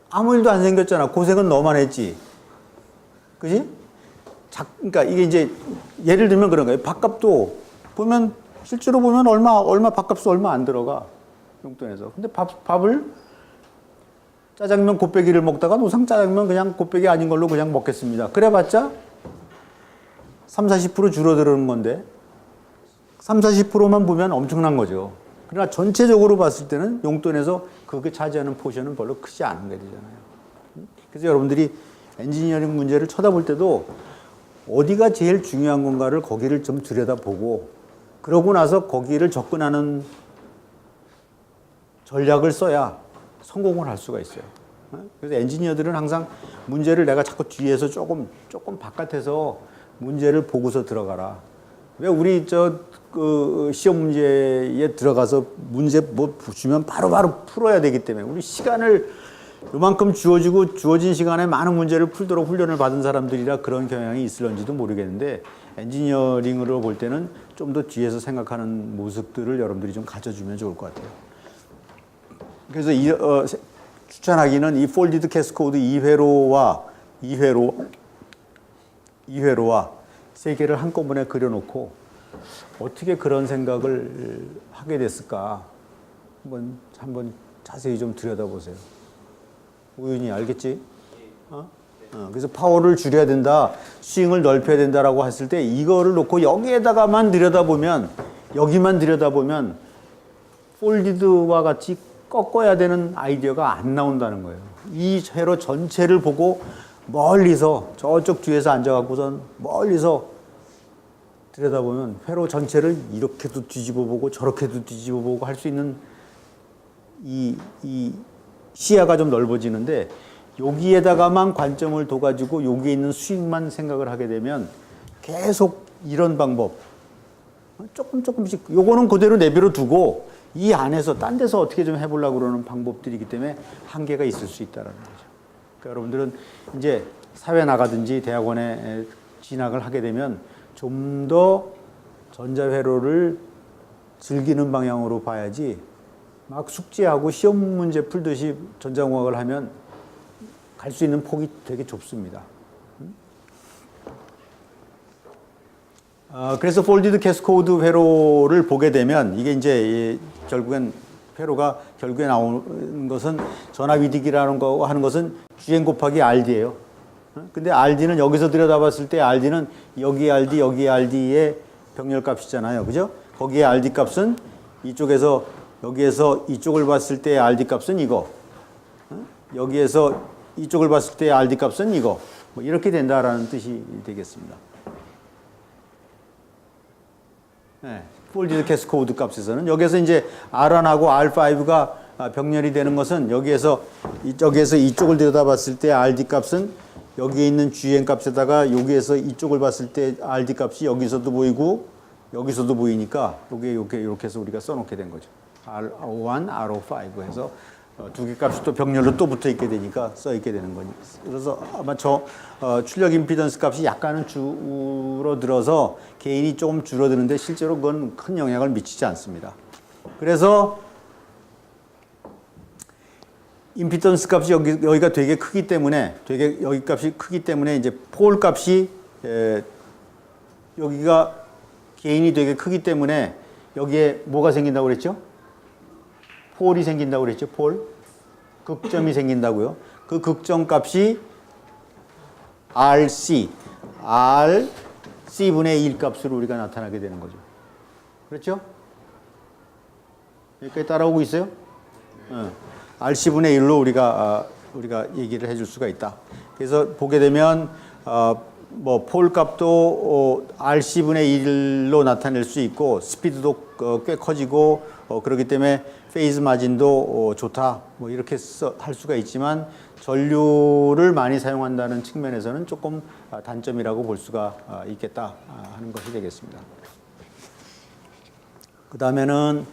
아무 일도 안 생겼잖아. 고생은 너만 했지. 그지? 그러니까 이게 이제 예를 들면 그런 거예요. 밥값도 보면 실제로 보면 밥값도 얼마 안 들어가. 용돈에서. 근데 밥을 짜장면 곱빼기를 먹다가 노상 짜장면 그냥 곱빼기 아닌 걸로 그냥 먹겠습니다. 그래봤자 30-40% 줄어드는 건데 30-40%만 보면 엄청난 거죠. 그러나 전체적으로 봤을 때는 용돈에서 그게 차지하는 포션은 별로 크지 않은 게 되잖아요. 그래서 여러분들이 엔지니어링 문제를 쳐다볼 때도 어디가 제일 중요한 건가를 거기를 좀 들여다보고 그러고 나서 거기를 접근하는 전략을 써야 성공을 할 수가 있어요. 그래서 엔지니어들은 항상 문제를 내가 자꾸 뒤에서 조금 바깥에서 문제를 보고서 들어가라. 왜 우리 시험 문제에 들어가서 문제 주면 바로바로 풀어야 되기 때문에 우리 시간을 요만큼 주어진 시간에 많은 문제를 풀도록 훈련을 받은 사람들이라 그런 경향이 있을런지도 모르겠는데 엔지니어링으로 볼 때는 좀 더 뒤에서 생각하는 모습들을 여러분들이 좀 가져주면 좋을 것 같아요. 그래서 추천하기는 이 폴디드 캐스코드 2회로와 세 개를 한꺼번에 그려놓고 어떻게 그런 생각을 하게 됐을까 한번 자세히 좀 들여다보세요. 우윤이 알겠지? 그래서 파워를 줄여야 된다, 스윙을 넓혀야 된다라고 했을 때 이거를 놓고 여기에다가만 들여다보면 폴디드와 같이 꺾어야 되는 아이디어가 안 나온다는 거예요. 이 회로 전체를 보고 멀리서 저쪽 뒤에서 앉아갖고선 멀리서 들여다보면 회로 전체를 이렇게도 뒤집어보고 저렇게도 뒤집어보고 할 수 있는 이 시야가 좀 넓어지는데 여기에다가만 관점을 둬가지고 여기에 있는 수익만 생각을 하게 되면 계속 이런 방법 조금씩 요거는 그대로 내버려 두고 이 안에서 딴 데서 어떻게 좀 해보려고 그러는 방법들이기 때문에 한계가 있을 수 있다는 거죠. 그러니까 여러분들은 이제 사회 나가든지 대학원에 진학을 하게 되면 좀 더 전자회로를 즐기는 방향으로 봐야지 막 숙제하고 시험 문제 풀듯이 전자공학을 하면 갈 수 있는 폭이 되게 좁습니다. 그래서 폴디드 캐스코드 회로를 보게 되면 이게 이제 결국엔 회로가 결국에 나오는 것은 전압이득이라는 거 하는 것은 GN 곱하기 RD예요. 근데 RD는 여기서 들여다봤을 때 RD는 여기 RD, 여기 RD의 병렬값이잖아요. 그죠? 거기에 RD 값은 이쪽에서 여기에서 이쪽을 봤을 때 RD 값은 이거. 여기에서 이쪽을 봤을 때 RD 값은 이거. 뭐 이렇게 된다라는 뜻이 되겠습니다. 네. 폴디드 캐스코드 값에서는 여기에서 이제 R1하고 R5가 병렬이 되는 것은 여기에서 이쪽을 들여다봤을 때 RD 값은 여기에 있는 GN 값에다가 여기에서 이쪽을 봤을 때 RD 값이 여기서도 보이고 여기서도 보이니까 이렇게 해서 우리가 써놓게 된 거죠. R01, R05 해서 두 개 값이 또 병렬로 또 붙어 있게 되니까 써 있게 되는 거니. 그래서 아마 출력 임피던스 값이 약간은 줄어들어서 게인이 조금 줄어드는데 실제로 그건 큰 영향을 미치지 않습니다. 그래서 임피던스 값이 여기가 되게 크기 때문에 여기 값이 크기 때문에 이제 폴 값이 여기가 게인이 되게 크기 때문에 여기에 뭐가 생긴다고 그랬죠? 폴이 생긴다고 그랬죠? 폴. 극점이 생긴다고요. 그 극점 값이 RC, RC분의 1 값으로 우리가 나타나게 되는 거죠. 그렇죠? 여기까지 따라오고 있어요? RC분의 1로 우리가 얘기를 해줄 수가 있다. 그래서 보게 되면 뭐 폴 값도 RC분의 1로 나타낼 수 있고 스피드도 꽤 커지고 그렇기 때문에 페이즈 마진도 좋다. 뭐 이렇게 할 수가 있지만 전류를 많이 사용한다는 측면에서는 조금 단점이라고 볼 수가 있겠다 하는 것이 되겠습니다. 그 다음에는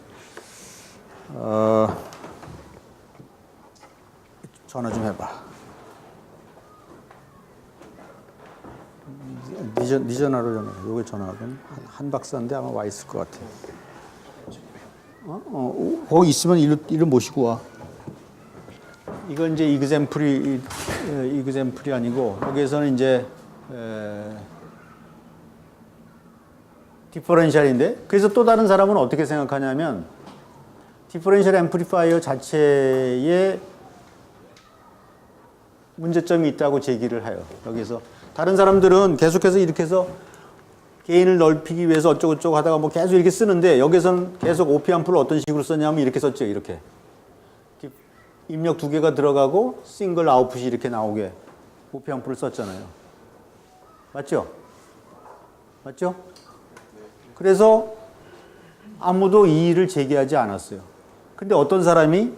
전화 좀 해봐. 네 전화로 전화해. 요게 전화하면 한 박사인데 아마 와 있을 것 같아. 거기 있으면 일로 모시고 와. 이건 이제 이그샘플이 아니고 여기에서는 이제 디퍼런셜인데 그래서 또 다른 사람은 어떻게 생각하냐면 디퍼런셜 앰플리파이어 자체에 문제점이 있다고 제기를 해요. 여기서 다른 사람들은 계속해서 이렇게 해서 게인을 넓히기 위해서 어쩌고저쩌고 하다가 뭐 계속 이렇게 쓰는데 여기서는 계속 오피앰프를 어떤 식으로 썼냐면 이렇게 썼죠. 이렇게 입력 두 개가 들어가고 싱글 아웃풋이 이렇게 나오게 오피앰프를 썼잖아요. 맞죠? 맞죠? 그래서 아무도 이의를 제기하지 않았어요. 근데 어떤 사람이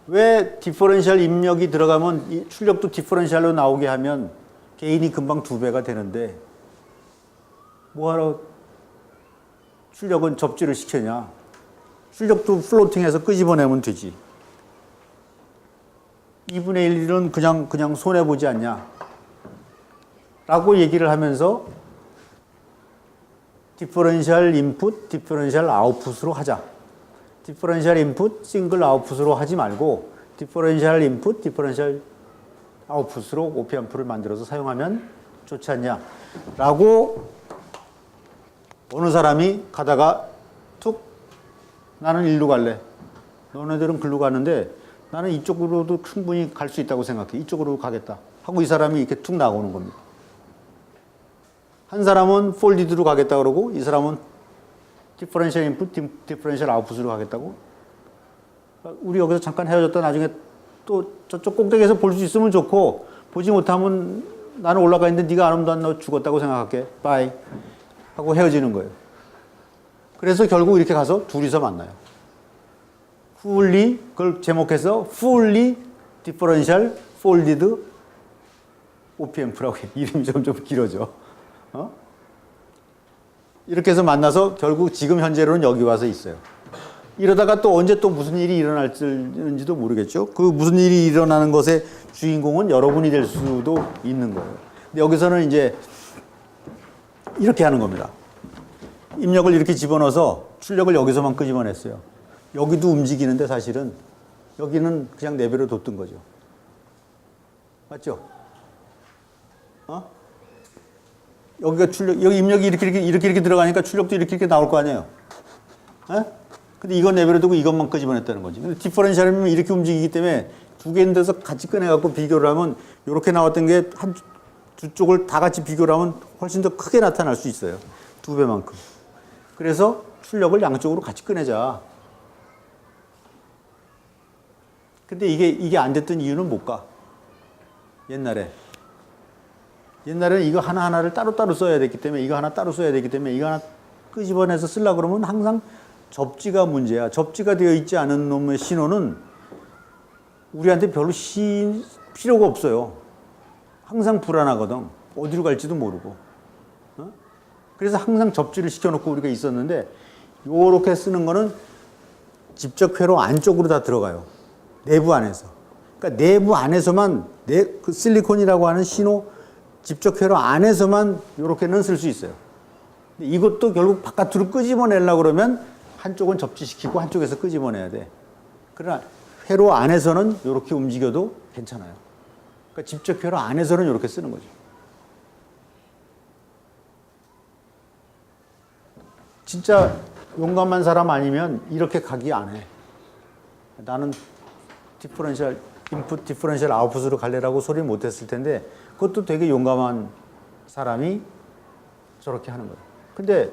왜 디퍼런셜 입력이 들어가면 출력도 디퍼런셜로 나오게 하면 게인이 금방 2배가 되는데 뭐하러 출력은 접지를 시켰냐. 출력도 플로팅해서 끄집어내면 되지. 2분의 1은 그냥 손해보지 않냐. 라고 얘기를 하면서 디퍼런셜 인풋, 디퍼런셜 아웃풋으로 하자. 디퍼런셜 인풋, 싱글 아웃풋으로 하지 말고 디퍼런셜 인풋, 디퍼런셜 아웃풋으로 오피앰프를 만들어서 사용하면 좋지 않냐. 라고 어느 사람이 가다가 툭 나는 일로 갈래. 너네들은 글로 가는데 나는 이쪽으로도 충분히 갈 수 있다고 생각해. 이쪽으로 가겠다. 하고 이 사람이 이렇게 툭 나오는 겁니다. 한 사람은 폴디드로 가겠다 그러고 이 사람은 디퍼런셜 인풋, 디퍼런셜 아웃풋으로 가겠다고. 우리 여기서 잠깐 헤어졌다 나중에 또 저쪽 꼭대기에서 볼 수 있으면 좋고 보지 못하면 나는 올라가 있는데 네가 안 오면 너 죽었다고 생각할게. 바이. 하고 헤어지는 거예요. 그래서 결국 이렇게 가서 둘이서 만나요. fully, 그걸 제목해서 fully differential folded OPM프라고 해. 이름이 좀 길어져. 이렇게 해서 만나서 결국 지금 현재로는 여기 와서 있어요. 이러다가 또 언제 또 무슨 일이 일어날지도 모르겠죠. 그 무슨 일이 일어나는 것의 주인공은 여러분이 될 수도 있는 거예요. 근데 여기서는 이제 이렇게 하는 겁니다. 입력을 이렇게 집어넣어서 출력을 여기서만 끄집어냈어요. 여기도 움직이는데 사실은 여기는 그냥 레벨로 뒀던 거죠. 맞죠? 여기가 여기 입력이 이렇게 들어가니까 출력도 이렇게 나올 거 아니에요. 근데 이건 레벨로 두고 이것만 끄집어냈다는 거지. 근데 디퍼런셜이면 이렇게 움직이기 때문에 두 개 있는 데서 같이 꺼내갖고 비교를 하면 이렇게 나왔던 게 두 쪽을 다 같이 비교를 하면 훨씬 더 크게 나타날 수 있어요. 2배만큼. 그래서 출력을 양쪽으로 같이 꺼내자. 근데 이게 안 됐던 이유는 뭘까? 옛날에는 이거 하나하나를 따로따로 써야 됐기 때문에 이거 하나 따로 써야 되기 때문에 이거 하나 끄집어내서 쓰려고 그러면 항상 접지가 문제야. 접지가 되어 있지 않은 놈의 신호는 우리한테 별로 필요가 없어요. 항상 불안하거든. 어디로 갈지도 모르고. 그래서 항상 접지를 시켜놓고 우리가 있었는데 요렇게 쓰는 거는 직접 회로 안쪽으로 다 들어가요. 내부 안에서. 그러니까 내부 안에서만 그 실리콘이라고 하는 신호 직접 회로 안에서만 이렇게는 쓸 수 있어요. 이것도 결국 바깥으로 끄집어내려고 그러면 한쪽은 접지시키고 한쪽에서 끄집어내야 돼. 그러나 회로 안에서는 이렇게 움직여도 괜찮아요. 그러니까 직접 회로 안에서는 이렇게 쓰는 거죠. 진짜 용감한 사람 아니면 이렇게 가기 안 해. 나는 디퍼런셜, 인풋 디퍼런셜 아웃풋으로 갈래라고 소리 못 했을 텐데 그것도 되게 용감한 사람이 저렇게 하는 거예요. 근데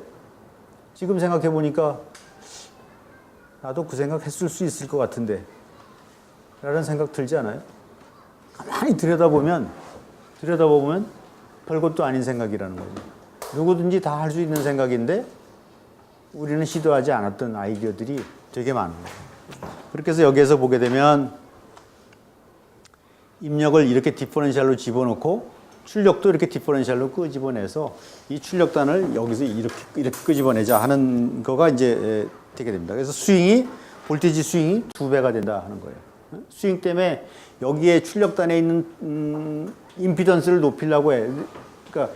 지금 생각해 보니까 나도 그 생각 했을 수 있을 것 같은데 라는 생각 들지 않아요? 가만히 들여다보면 별것도 아닌 생각이라는 거죠. 누구든지 다 할 수 있는 생각인데 우리는 시도하지 않았던 아이디어들이 되게 많은 거예요. 그렇게 해서 여기에서 보게 되면 입력을 이렇게 디퍼런셜로 집어넣고 출력도 이렇게 디퍼런셜로 끄집어내서 이 출력단을 여기서 이렇게 끄집어내자 하는 거가 이제 되게 됩니다. 그래서 볼테이지 스윙이 2배가 된다 하는 거예요. 스윙 때문에 여기에 출력단에 있는 임피던스를 높이려고 해. 그러니까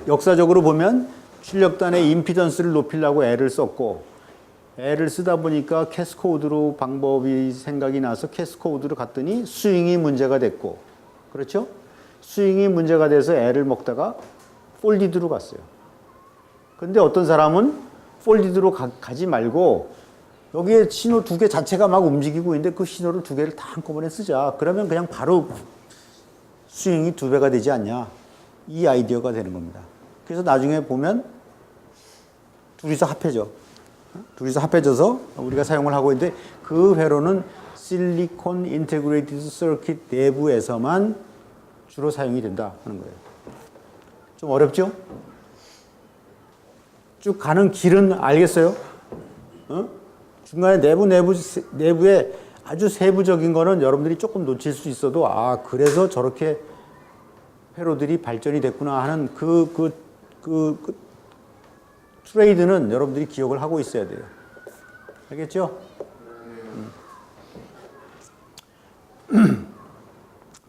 역사적으로 보면 출력단의 임피던스를 높이려고 애를 썼고 애를 쓰다 보니까 캐스코드로 방법이 생각이 나서 캐스코드로 갔더니 스윙이 문제가 됐고 그렇죠? 스윙이 문제가 돼서 애를 먹다가 폴디드로 갔어요. 근데 어떤 사람은 폴디드로 가지 말고 여기에 신호 2개 자체가 막 움직이고 있는데 그 신호를 2개를 다 한꺼번에 쓰자. 그러면 그냥 바로 스윙이 2배가 되지 않냐. 이 아이디어가 되는 겁니다. 그래서 나중에 보면 둘이서 합해져. 둘이서 합해져서 우리가 사용을 하고 있는데 그 회로는 실리콘 인테그레이티드 서킷 내부에서만 주로 사용이 된다 하는 거예요. 좀 어렵죠? 쭉 가는 길은 알겠어요? 중간에 내부에 아주 세부적인 거는 여러분들이 조금 놓칠 수 있어도 그래서 저렇게 회로들이 발전이 됐구나 하는 그 트레이드는 여러분들이 기억을 하고 있어야 돼요. 알겠죠?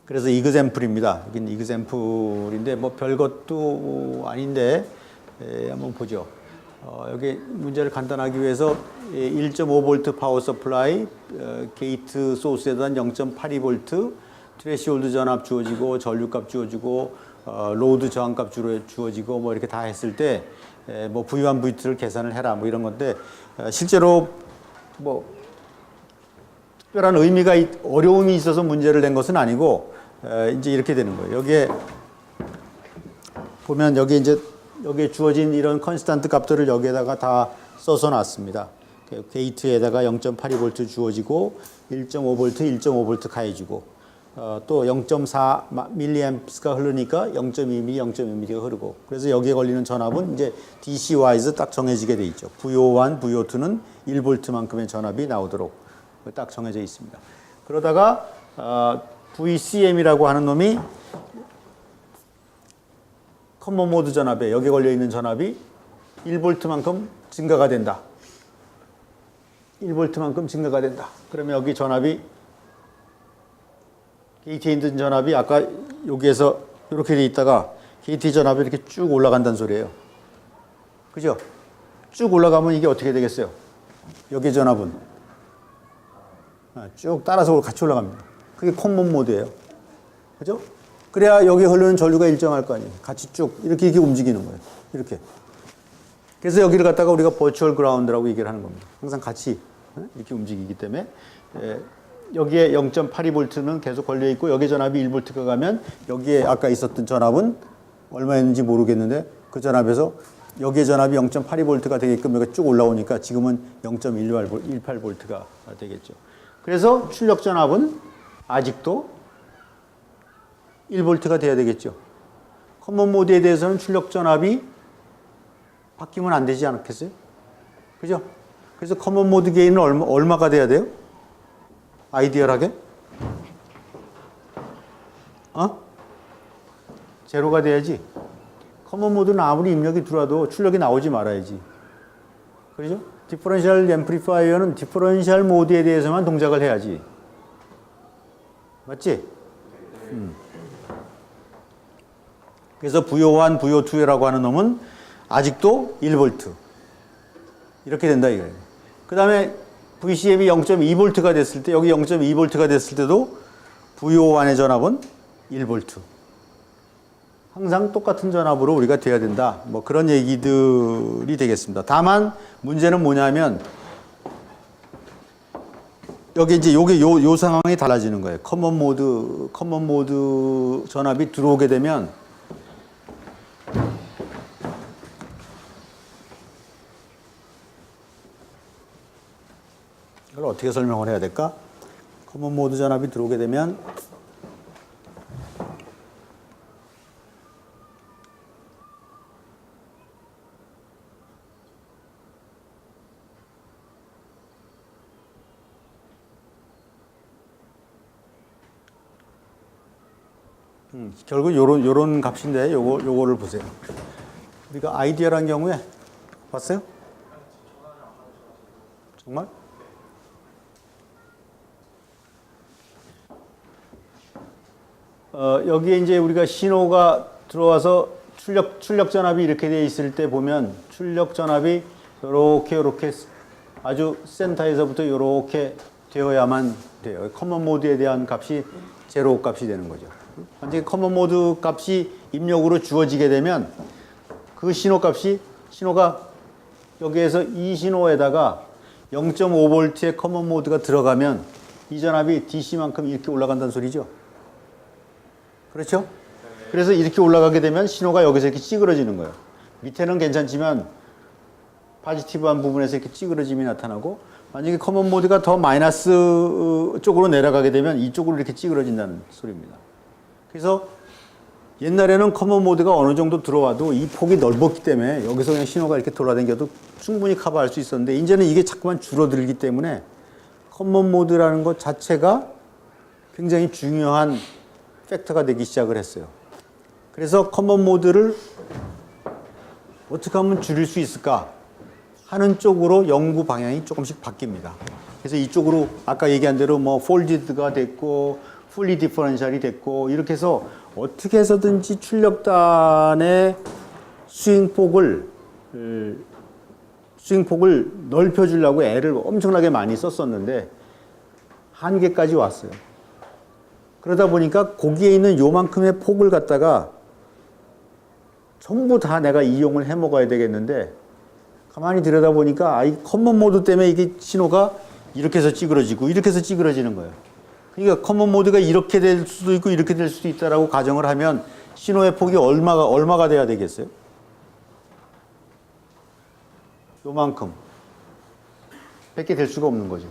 그래서 이그샘플입니다. 여기는 이그샘플인데 뭐 별것도 아닌데 한번 보죠. 여기 문제를 간단하기 위해서 1.5V 파워 서플라이, 게이트 소스에다 0.82V, 트래시홀드 전압 주어지고 전류값 주어지고 로드 저항값 주어지고 뭐 이렇게 다 했을 때 뭐 V1, V2를 계산을 해라 뭐 이런 건데 실제로 뭐 특별한 어려움이 있어서 문제를 낸 것은 아니고 이제 이렇게 되는 거예요. 여기에 보면 여기에 주어진 이런 컨스탄트 값들을 여기에다가 다 써서 놨습니다. 게이트에다가 0.82V 주어지고 1.5V, 1.5V 가해주고 또 0.4mA가 흐르니까 0.2mA, 0.2mA가 흐르고 그래서 여기에 걸리는 전압은 이제 DC 와이즈 딱 정해지게 돼 있죠. VO1, VO2는 1V만큼의 전압이 나오도록 딱 정해져 있습니다. 그러다가 VCM이라고 하는 놈이 커먼 모드 전압에 여기 걸려 있는 전압이 1V만큼 증가가 된다. 1V만큼 증가가 된다. 그러면 여기 전압이 게이트에 있는 전압이 아까 여기에서 이렇게 돼 있다가 게이트 전압이 이렇게 쭉 올라간다는 소리예요. 그죠? 쭉 올라가면 이게 어떻게 되겠어요? 여기 전압은 쭉 따라서 같이 올라갑니다. 그게 커먼 모드예요. 그죠? 그래야 여기 흐르는 전류가 일정할 거 아니에요. 같이 쭉 이렇게 움직이는 거예요. 이렇게. 그래서 여기를 갖다가 우리가 버추얼 그라운드라고 얘기를 하는 겁니다. 항상 같이 이렇게 움직이기 때문에 여기에 0.82V는 계속 걸려 있고 여기 전압이 1V가 가면 여기에 아까 있었던 전압은 얼마였는지 모르겠는데 그 전압에서 여기에 전압이 0.82V가 되게끔 여기 쭉 올라오니까 지금은 0.18V가 되겠죠. 그래서 출력 전압은 아직도 1V가 돼야 되겠죠. 커먼 모드에 대해서는 출력 전압이 바뀌면 안 되지 않겠어요? 그죠? 그래서 커먼 모드 게인은 얼마가 돼야 돼요? 아이디얼하게? 제로가 돼야지. 커먼 모드는 아무리 입력이 들어와도 출력이 나오지 말아야지. 그죠? 디퍼런셜 앰플리파이어는 디퍼런셜 모드에 대해서만 동작을 해야지. 맞지? 그래서 VO1, VO2라고 하는 놈은 아직도 1V. 이렇게 된다 이거예요. 그 다음에 VCM이 0.2V가 됐을 때, 여기 0.2V가 됐을 때도 VO1의 전압은 1V. 항상 똑같은 전압으로 우리가 돼야 된다. 뭐 그런 얘기들이 되겠습니다. 다만 문제는 뭐냐면 여기 이제 요게 요 상황이 달라지는 거예요. 커먼 모드 전압이 들어오게 되면 이걸 어떻게 설명을 해야 될까? 커먼 모드 전압이 들어오게 되면 결국 요런 값인데 요거를 보세요. 우리가 아이디어란 경우에 봤어요? 정말? 여기에 이제 우리가 신호가 들어와서 출력 전압이 이렇게 되어 있을 때 보면 출력 전압이 요렇게 아주 센터에서부터 요렇게 되어야만 돼요. 커먼 모드에 대한 값이 제로 값이 되는 거죠. 완전히 커먼 모드 값이 입력으로 주어지게 되면 그 신호가 여기에서 이 신호에다가 0.5V의 커먼 모드가 들어가면 이 전압이 DC만큼 이렇게 올라간다는 소리죠. 그렇죠? 그래서 이렇게 올라가게 되면 신호가 여기서 이렇게 찌그러지는 거예요. 밑에는 괜찮지만 파지티브한 부분에서 이렇게 찌그러짐이 나타나고 만약에 커먼 모드가 더 마이너스 쪽으로 내려가게 되면 이쪽으로 이렇게 찌그러진다는 소리입니다. 그래서 옛날에는 커먼 모드가 어느 정도 들어와도 이 폭이 넓었기 때문에 여기서 그냥 신호가 이렇게 돌아다녀도 충분히 커버할 수 있었는데 이제는 이게 자꾸만 줄어들기 때문에 커먼 모드라는 것 자체가 굉장히 중요한 팩터가 되기 시작을 했어요. 그래서 커먼 모드를 어떻게 하면 줄일 수 있을까 하는 쪽으로 연구 방향이 조금씩 바뀝니다. 그래서 이쪽으로 아까 얘기한 대로 뭐 폴디드가 됐고 풀리 디퍼런셜이 됐고 이렇게 해서 어떻게 해서든지 출력단의 스윙폭을 넓혀주려고 애를 엄청나게 많이 썼었는데 한계까지 왔어요. 그러다 보니까 거기에 있는 요만큼의 폭을 갖다가 전부 다 내가 이용을 해 먹어야 되겠는데 가만히 들여다보니까 이 커먼 모드 때문에 이게 신호가 이렇게 해서 찌그러지고 이렇게 해서 찌그러지는 거예요. 그러니까 커먼 모드가 이렇게 될 수도 있고 이렇게 될 수도 있다라고 가정을 하면 신호의 폭이 얼마가 돼야 되겠어요? 요만큼. 밖에 될 수가 없는 거죠.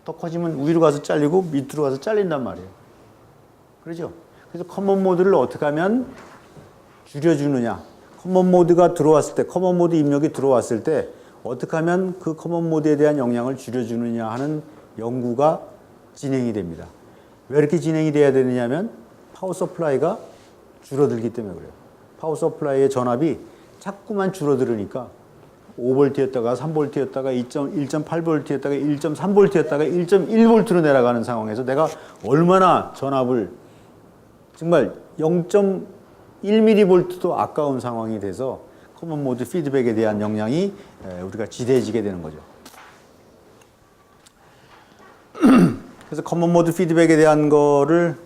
더 커지면 위로 가서 잘리고 밑으로 가서 잘린단 말이에요. 그렇죠? 그래서 커먼 모드를 어떻게 하면 줄여주느냐. 커먼 모드가 들어왔을 때, 커먼 모드 입력이 들어왔을 때 어떻게 하면 그 커먼 모드에 대한 영향을 줄여주느냐 하는 연구가 진행이 됩니다. 왜 이렇게 진행이 돼야 되느냐면 파워 서플라이가 줄어들기 때문에 그래요. 파워 서플라이의 전압이 자꾸만 줄어들으니까 5V였다가 3V였다가 1.8V였다가 1.3V였다가 1.1V로 내려가는 상황에서 내가 얼마나 전압을 정말 0.1mV도 아까운 상황이 돼서 커먼 모드 피드백에 대한 영향이 우리가 지대해지게 되는 거죠. 그래서 커먼 모드 피드백에 대한 거를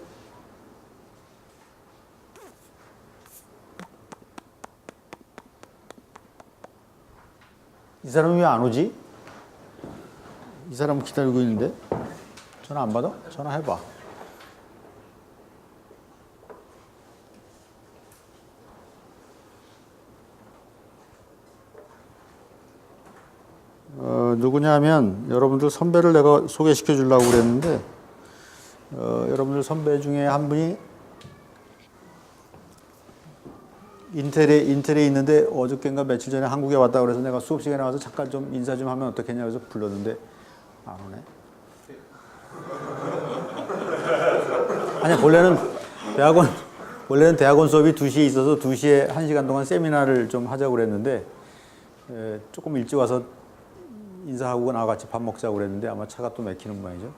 이 사람이 왜 안 오지? 이 사람 기다리고 있는데 전화 안 받아? 전화해봐. 누구냐면 여러분들 선배를 내가 소개시켜 주려고 그랬는데 여러분들 선배 중에 한 분이 인텔에 있는데 어저께인가 며칠 전에 한국에 왔다 그래서 내가 수업 시간에 와서 잠깐 좀 인사 좀 하면 어떻겠냐 그래서 불렀는데 안 오네. 아니 원래는 대학원 수업이 2시에 있어서 2시에 1시간 동안 세미나를 좀 하자고 그랬는데 조금 일찍 와서 인사하고 나와 같이 밥 먹자고 그랬는데 아마 차가 또 막히는 모양이죠.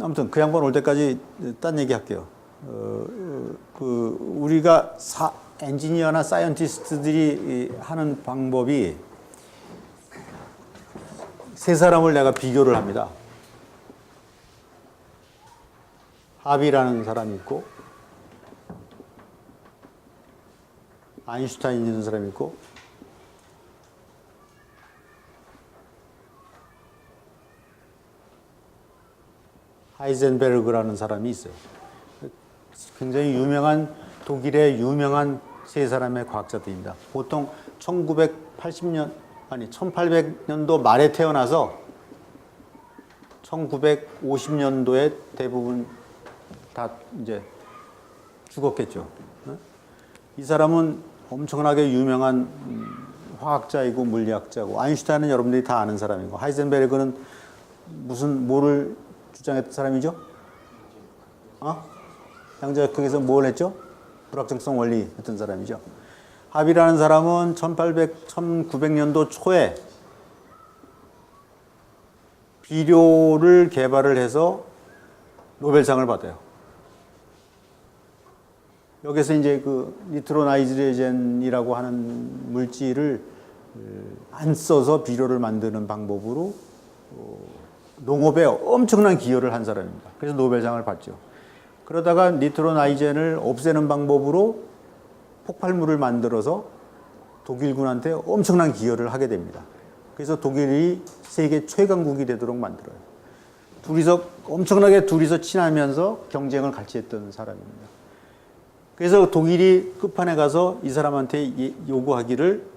아무튼 그 양반 올 때까지 딴 얘기 할게요. 우리가 엔지니어나 사이언티스트들이 하는 방법이 세 사람을 내가 비교를 합니다. 하비라는 사람이 있고, 아인슈타인이라는 사람이 있고, 하이젠베르그라는 사람이 있어요. 굉장히 유명한 독일의 유명한 세 사람의 과학자들입니다. 보통 1800년도 말에 태어나서 1950년도에 대부분 다 이제 죽었겠죠. 이 사람은 엄청나게 유명한 화학자이고 물리학자고, 아인슈타인은 여러분들이 다 아는 사람이고, 하이젠베르그는 뭐를 주장했던 사람이죠? 양자역학에서 뭘 했죠? 불확정성 원리 했던 사람이죠. 하비라는 사람은 1900년도 초에 비료를 개발을 해서 노벨상을 받아요. 여기서 이제 그 니트로나이트로젠이라고 하는 물질을 안 써서 비료를 만드는 방법으로 농업에 엄청난 기여를 한 사람입니다. 그래서 노벨상을 받죠. 그러다가 니트로나이젠을 없애는 방법으로 폭발물을 만들어서 독일군한테 엄청난 기여를 하게 됩니다. 그래서 독일이 세계 최강국이 되도록 만들어요. 엄청나게 둘이서 친하면서 경쟁을 같이 했던 사람입니다. 그래서 독일이 끝판에 가서 이 사람한테 요구하기를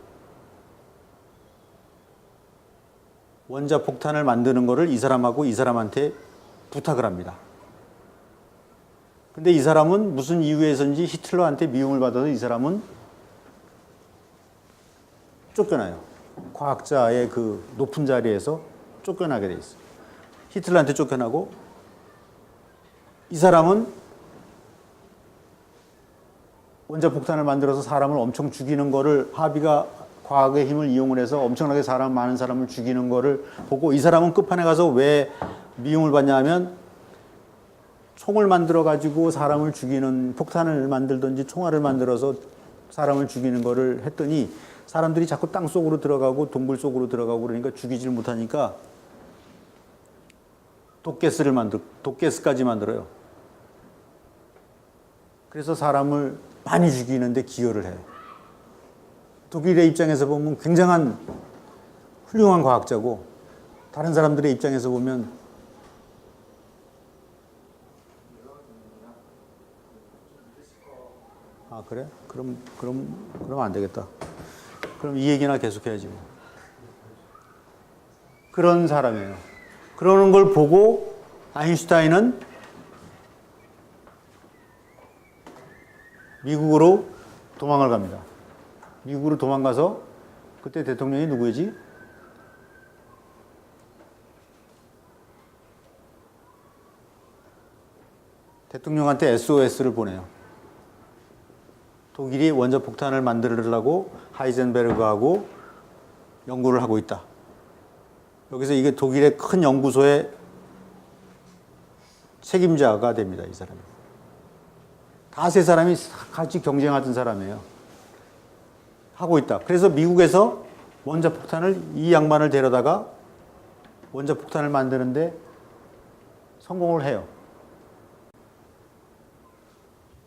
원자폭탄을 만드는 거를 이 사람하고 이 사람한테 부탁을 합니다. 근데 이 사람은 무슨 이유에서인지 히틀러한테 미움을 받아서 이 사람은 쫓겨나요. 과학자의 그 높은 자리에서 쫓겨나게 돼 있어요. 히틀러한테 쫓겨나고, 이 사람은 원자폭탄을 만들어서 사람을 엄청 죽이는 거를, 하비가 과학의 힘을 이용을 해서 엄청나게 많은 사람을 죽이는 거를 보고, 이 사람은 끝판에 가서 왜 미움을 받냐 하면, 총을 만들어 가지고 사람을 죽이는, 폭탄을 만들든지 총알을 만들어서 사람을 죽이는 거를 했더니 사람들이 자꾸 땅 속으로 들어가고 동굴 속으로 들어가고 그러니까 죽이질 못하니까 독가스까지 만들어요. 그래서 사람을 많이 죽이는데 기여를 해요. 독일의 입장에서 보면 굉장한 훌륭한 과학자고, 다른 사람들의 입장에서 보면 그래? 그럼 안 되겠다. 그럼 이 얘기나 계속해야지 뭐. 그런 사람이에요. 그러는 걸 보고 아인슈타인은 미국으로 도망을 갑니다. 미국으로 도망가서, 그때 대통령이 누구였지? 대통령한테 SOS를 보내요. 독일이 원자폭탄을 만들려고 하이젠베르그하고 연구를 하고 있다. 여기서 이게 독일의 큰 연구소의 책임자가 됩니다, 이 사람이. 다 세 사람이 같이 경쟁하던 사람이에요. 하고 있다. 그래서 미국에서 이 양반을 데려다가 원자폭탄을 만드는데 성공을 해요.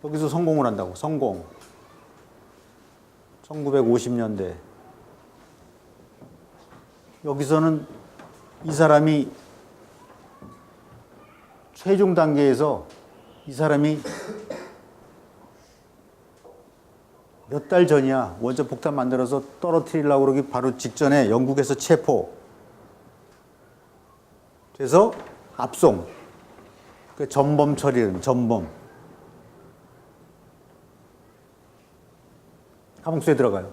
여기서 성공을 한다고. 1950년대. 여기서는 이 사람이 최종 단계에서 이 사람이 몇 달 전이야. 원자폭탄 만들어서 떨어뜨리려고 그러기 바로 직전에 영국에서 체포. 그래서 압송. 그 전범 처리는 전범. 감옥소에 들어가요.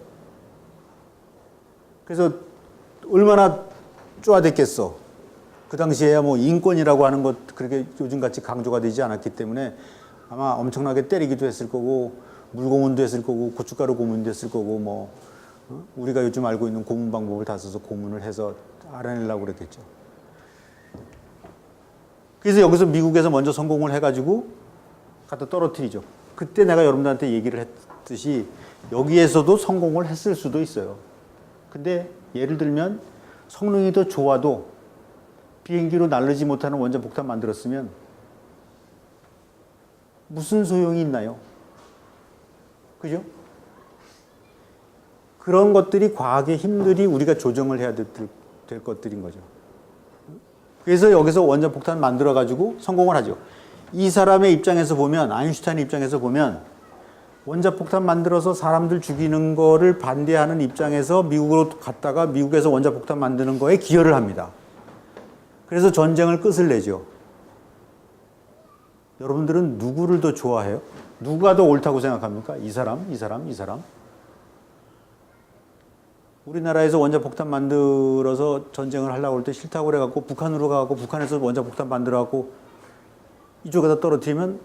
그래서 얼마나 쪼아댔겠어. 그 당시에야 뭐 인권이라고 하는 것 그렇게 요즘같이 강조가 되지 않았기 때문에 아마 엄청나게 때리기도 했을 거고, 물고문도 했을 거고, 고춧가루 고문도 했을 거고, 뭐 우리가 요즘 알고 있는 고문 방법을 다 써서 고문을 해서 알아내려고 그랬겠죠. 그래서 여기서 미국에서 먼저 성공을 해가지고 갖다 떨어뜨리죠. 그때 내가 여러분들한테 얘기를 했듯이 여기에서도 성공을 했을 수도 있어요. 근데 예를 들면 성능이 더 좋아도 비행기로 날르지 못하는 원자폭탄 만들었으면 무슨 소용이 있나요? 그죠? 그런 것들이 과학의 힘들이 우리가 조정을 해야 될 것들인 거죠. 그래서 여기서 원자폭탄 만들어가지고 성공을 하죠. 이 사람의 입장에서 보면, 아인슈타인 입장에서 보면 원자폭탄 만들어서 사람들 죽이는 거를 반대하는 입장에서 미국으로 갔다가 미국에서 원자폭탄 만드는 거에 기여를 합니다. 그래서 전쟁을 끝을 내죠. 여러분들은 누구를 더 좋아해요? 누가 더 옳다고 생각합니까? 이 사람, 이 사람, 이 사람? 우리나라에서 원자폭탄 만들어서 전쟁을 하려고 할 때 싫다고 그래갖고 북한으로 가고 북한에서 원자폭탄 만들어갖고 이쪽에다 떨어뜨리면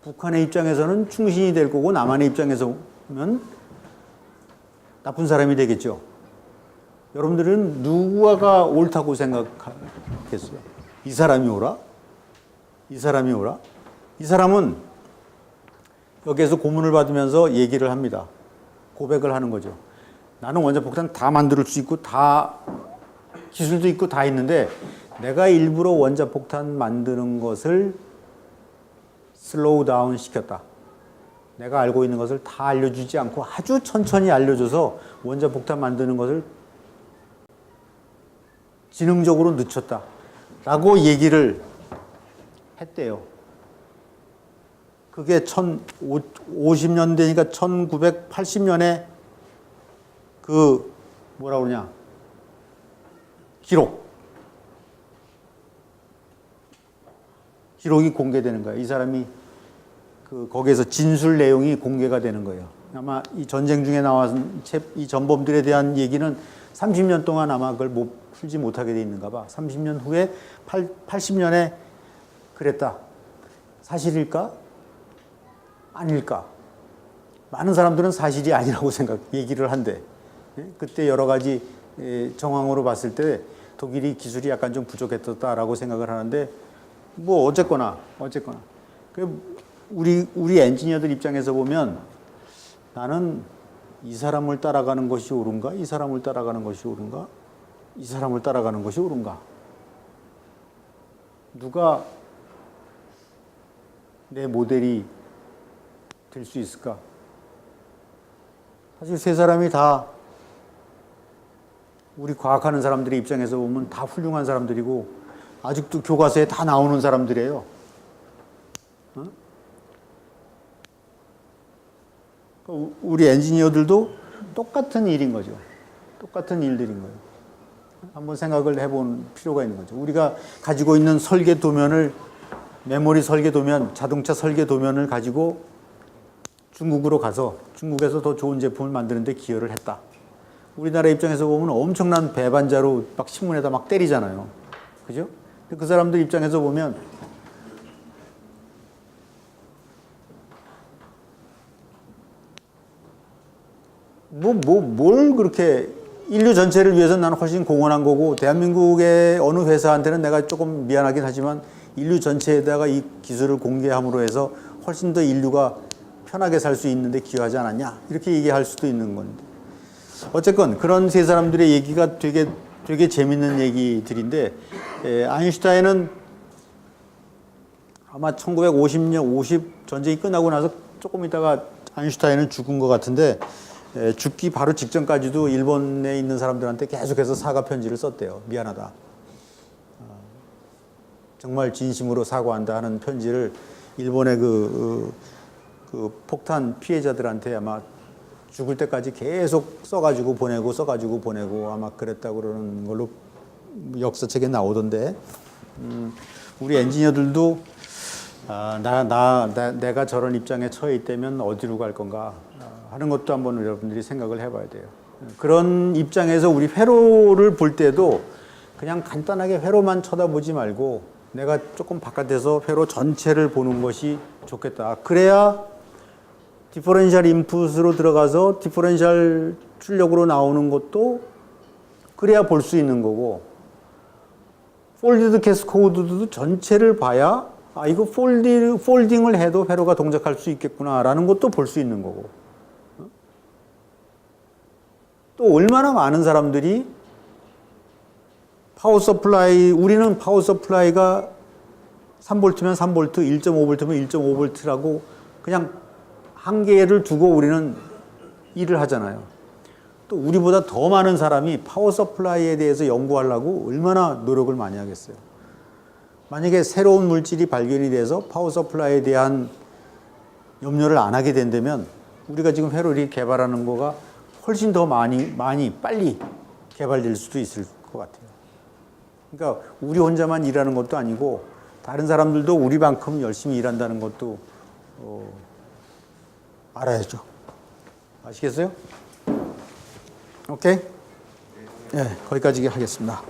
북한의 입장에서는 충신이 될 거고 남한의 입장에서 보면 나쁜 사람이 되겠죠. 여러분들은 누구가 옳다고 생각하겠어요? 이 사람이 옳아? 이 사람이 옳아? 이 사람은 여기에서 고문을 받으면서 얘기를 합니다. 고백을 하는 거죠. 나는 원자폭탄 다 만들 수 있고 다 기술도 있고 다 있는데 내가 일부러 원자폭탄 만드는 것을 슬로우 다운 시켰다. 내가 알고 있는 것을 다 알려주지 않고 아주 천천히 알려줘서 원자폭탄 만드는 것을 지능적으로 늦췄다. 라고 얘기를 했대요. 그게 50년대니까 1980년에 그 뭐라 그러냐 기록이 공개되는 거예요. 이 사람이 거기에서 진술 내용이 공개가 되는 거예요. 아마 이 전쟁 중에 나온 이 전범들에 대한 얘기는 30년 동안 아마 그걸 풀지 못하게 돼 있는가 봐. 30년 후에 80년에 그랬다. 사실일까? 아닐까? 많은 사람들은 사실이 아니라고 얘기를 한대. 그때 여러 가지 정황으로 봤을 때 독일이 기술이 약간 좀 부족했었다라고 생각을 하는데 뭐 어쨌거나 우리 엔지니어들 입장에서 보면 나는 이 사람을 따라가는 것이 옳은가? 이 사람을 따라가는 것이 옳은가? 이 사람을 따라가는 것이 옳은가? 누가 내 모델이 될 수 있을까? 사실 세 사람이 다 우리 과학하는 사람들의 입장에서 보면 다 훌륭한 사람들이고 아직도 교과서에 다 나오는 사람들이에요. 우리 엔지니어들도 똑같은 일인 거죠. 똑같은 일들인 거예요. 한번 생각을 해본 필요가 있는 거죠. 우리가 가지고 있는 설계 도면을 메모리 설계 도면, 자동차 설계 도면을 가지고 중국으로 가서 중국에서 더 좋은 제품을 만드는데 기여를 했다. 우리나라 입장에서 보면 엄청난 배반자로 막 신문에다 막 때리잖아요. 그죠? 그 사람들 입장에서 보면 뭘 그렇게 인류 전체를 위해서 나는 훨씬 공헌한 거고 대한민국의 어느 회사한테는 내가 조금 미안하긴 하지만 인류 전체에다가 이 기술을 공개함으로 해서 훨씬 더 인류가 편하게 살 수 있는데 기여하지 않았냐 이렇게 얘기할 수도 있는 건데 어쨌건 그런 세 사람들의 얘기가 되게 재밌는 얘기들인데 아인슈타인은 아마 1950년 전쟁이 끝나고 나서 조금 있다가 아인슈타인은 죽은 것 같은데 죽기 바로 직전까지도 일본에 있는 사람들한테 계속해서 사과 편지를 썼대요. 미안하다. 정말 진심으로 사과한다 하는 편지를 일본의 그 폭탄 피해자들한테 아마 죽을 때까지 계속 써가지고 보내고 아마 그랬다고 그러는 걸로 역사책에 나오던데 우리 엔지니어들도 내가 저런 입장에 처해 있다면 어디로 갈 건가 하는 것도 한번 여러분들이 생각을 해봐야 돼요. 그런 입장에서 우리 회로를 볼 때도 그냥 간단하게 회로만 쳐다보지 말고 내가 조금 바깥에서 회로 전체를 보는 것이 좋겠다. 그래야 디퍼런셜 인풋으로 들어가서 디퍼런셜 출력으로 나오는 것도 그래야 볼 수 있는 거고, 폴디드 캐스 코드도 전체를 봐야 이거 폴딩을 해도 회로가 동작할 수 있겠구나라는 것도 볼 수 있는 거고. 또 얼마나 많은 사람들이 파워 서플라이, 우리는 파워 서플라이가 3V면 3V, 1.5V면 1.5V라고 그냥 한계를 두고 우리는 일을 하잖아요. 또 우리보다 더 많은 사람이 파워 서플라이에 대해서 연구하려고 얼마나 노력을 많이 하겠어요. 만약에 새로운 물질이 발견이 돼서 파워 서플라이에 대한 염려를 안 하게 된다면 우리가 지금 회로리 개발하는 거가 훨씬 더 많이 빨리 개발될 수도 있을 것 같아요. 그러니까 우리 혼자만 일하는 것도 아니고 다른 사람들도 우리만큼 열심히 일한다는 것도 알아야죠. 아시겠어요? 오케이? 네, 거기까지 하겠습니다.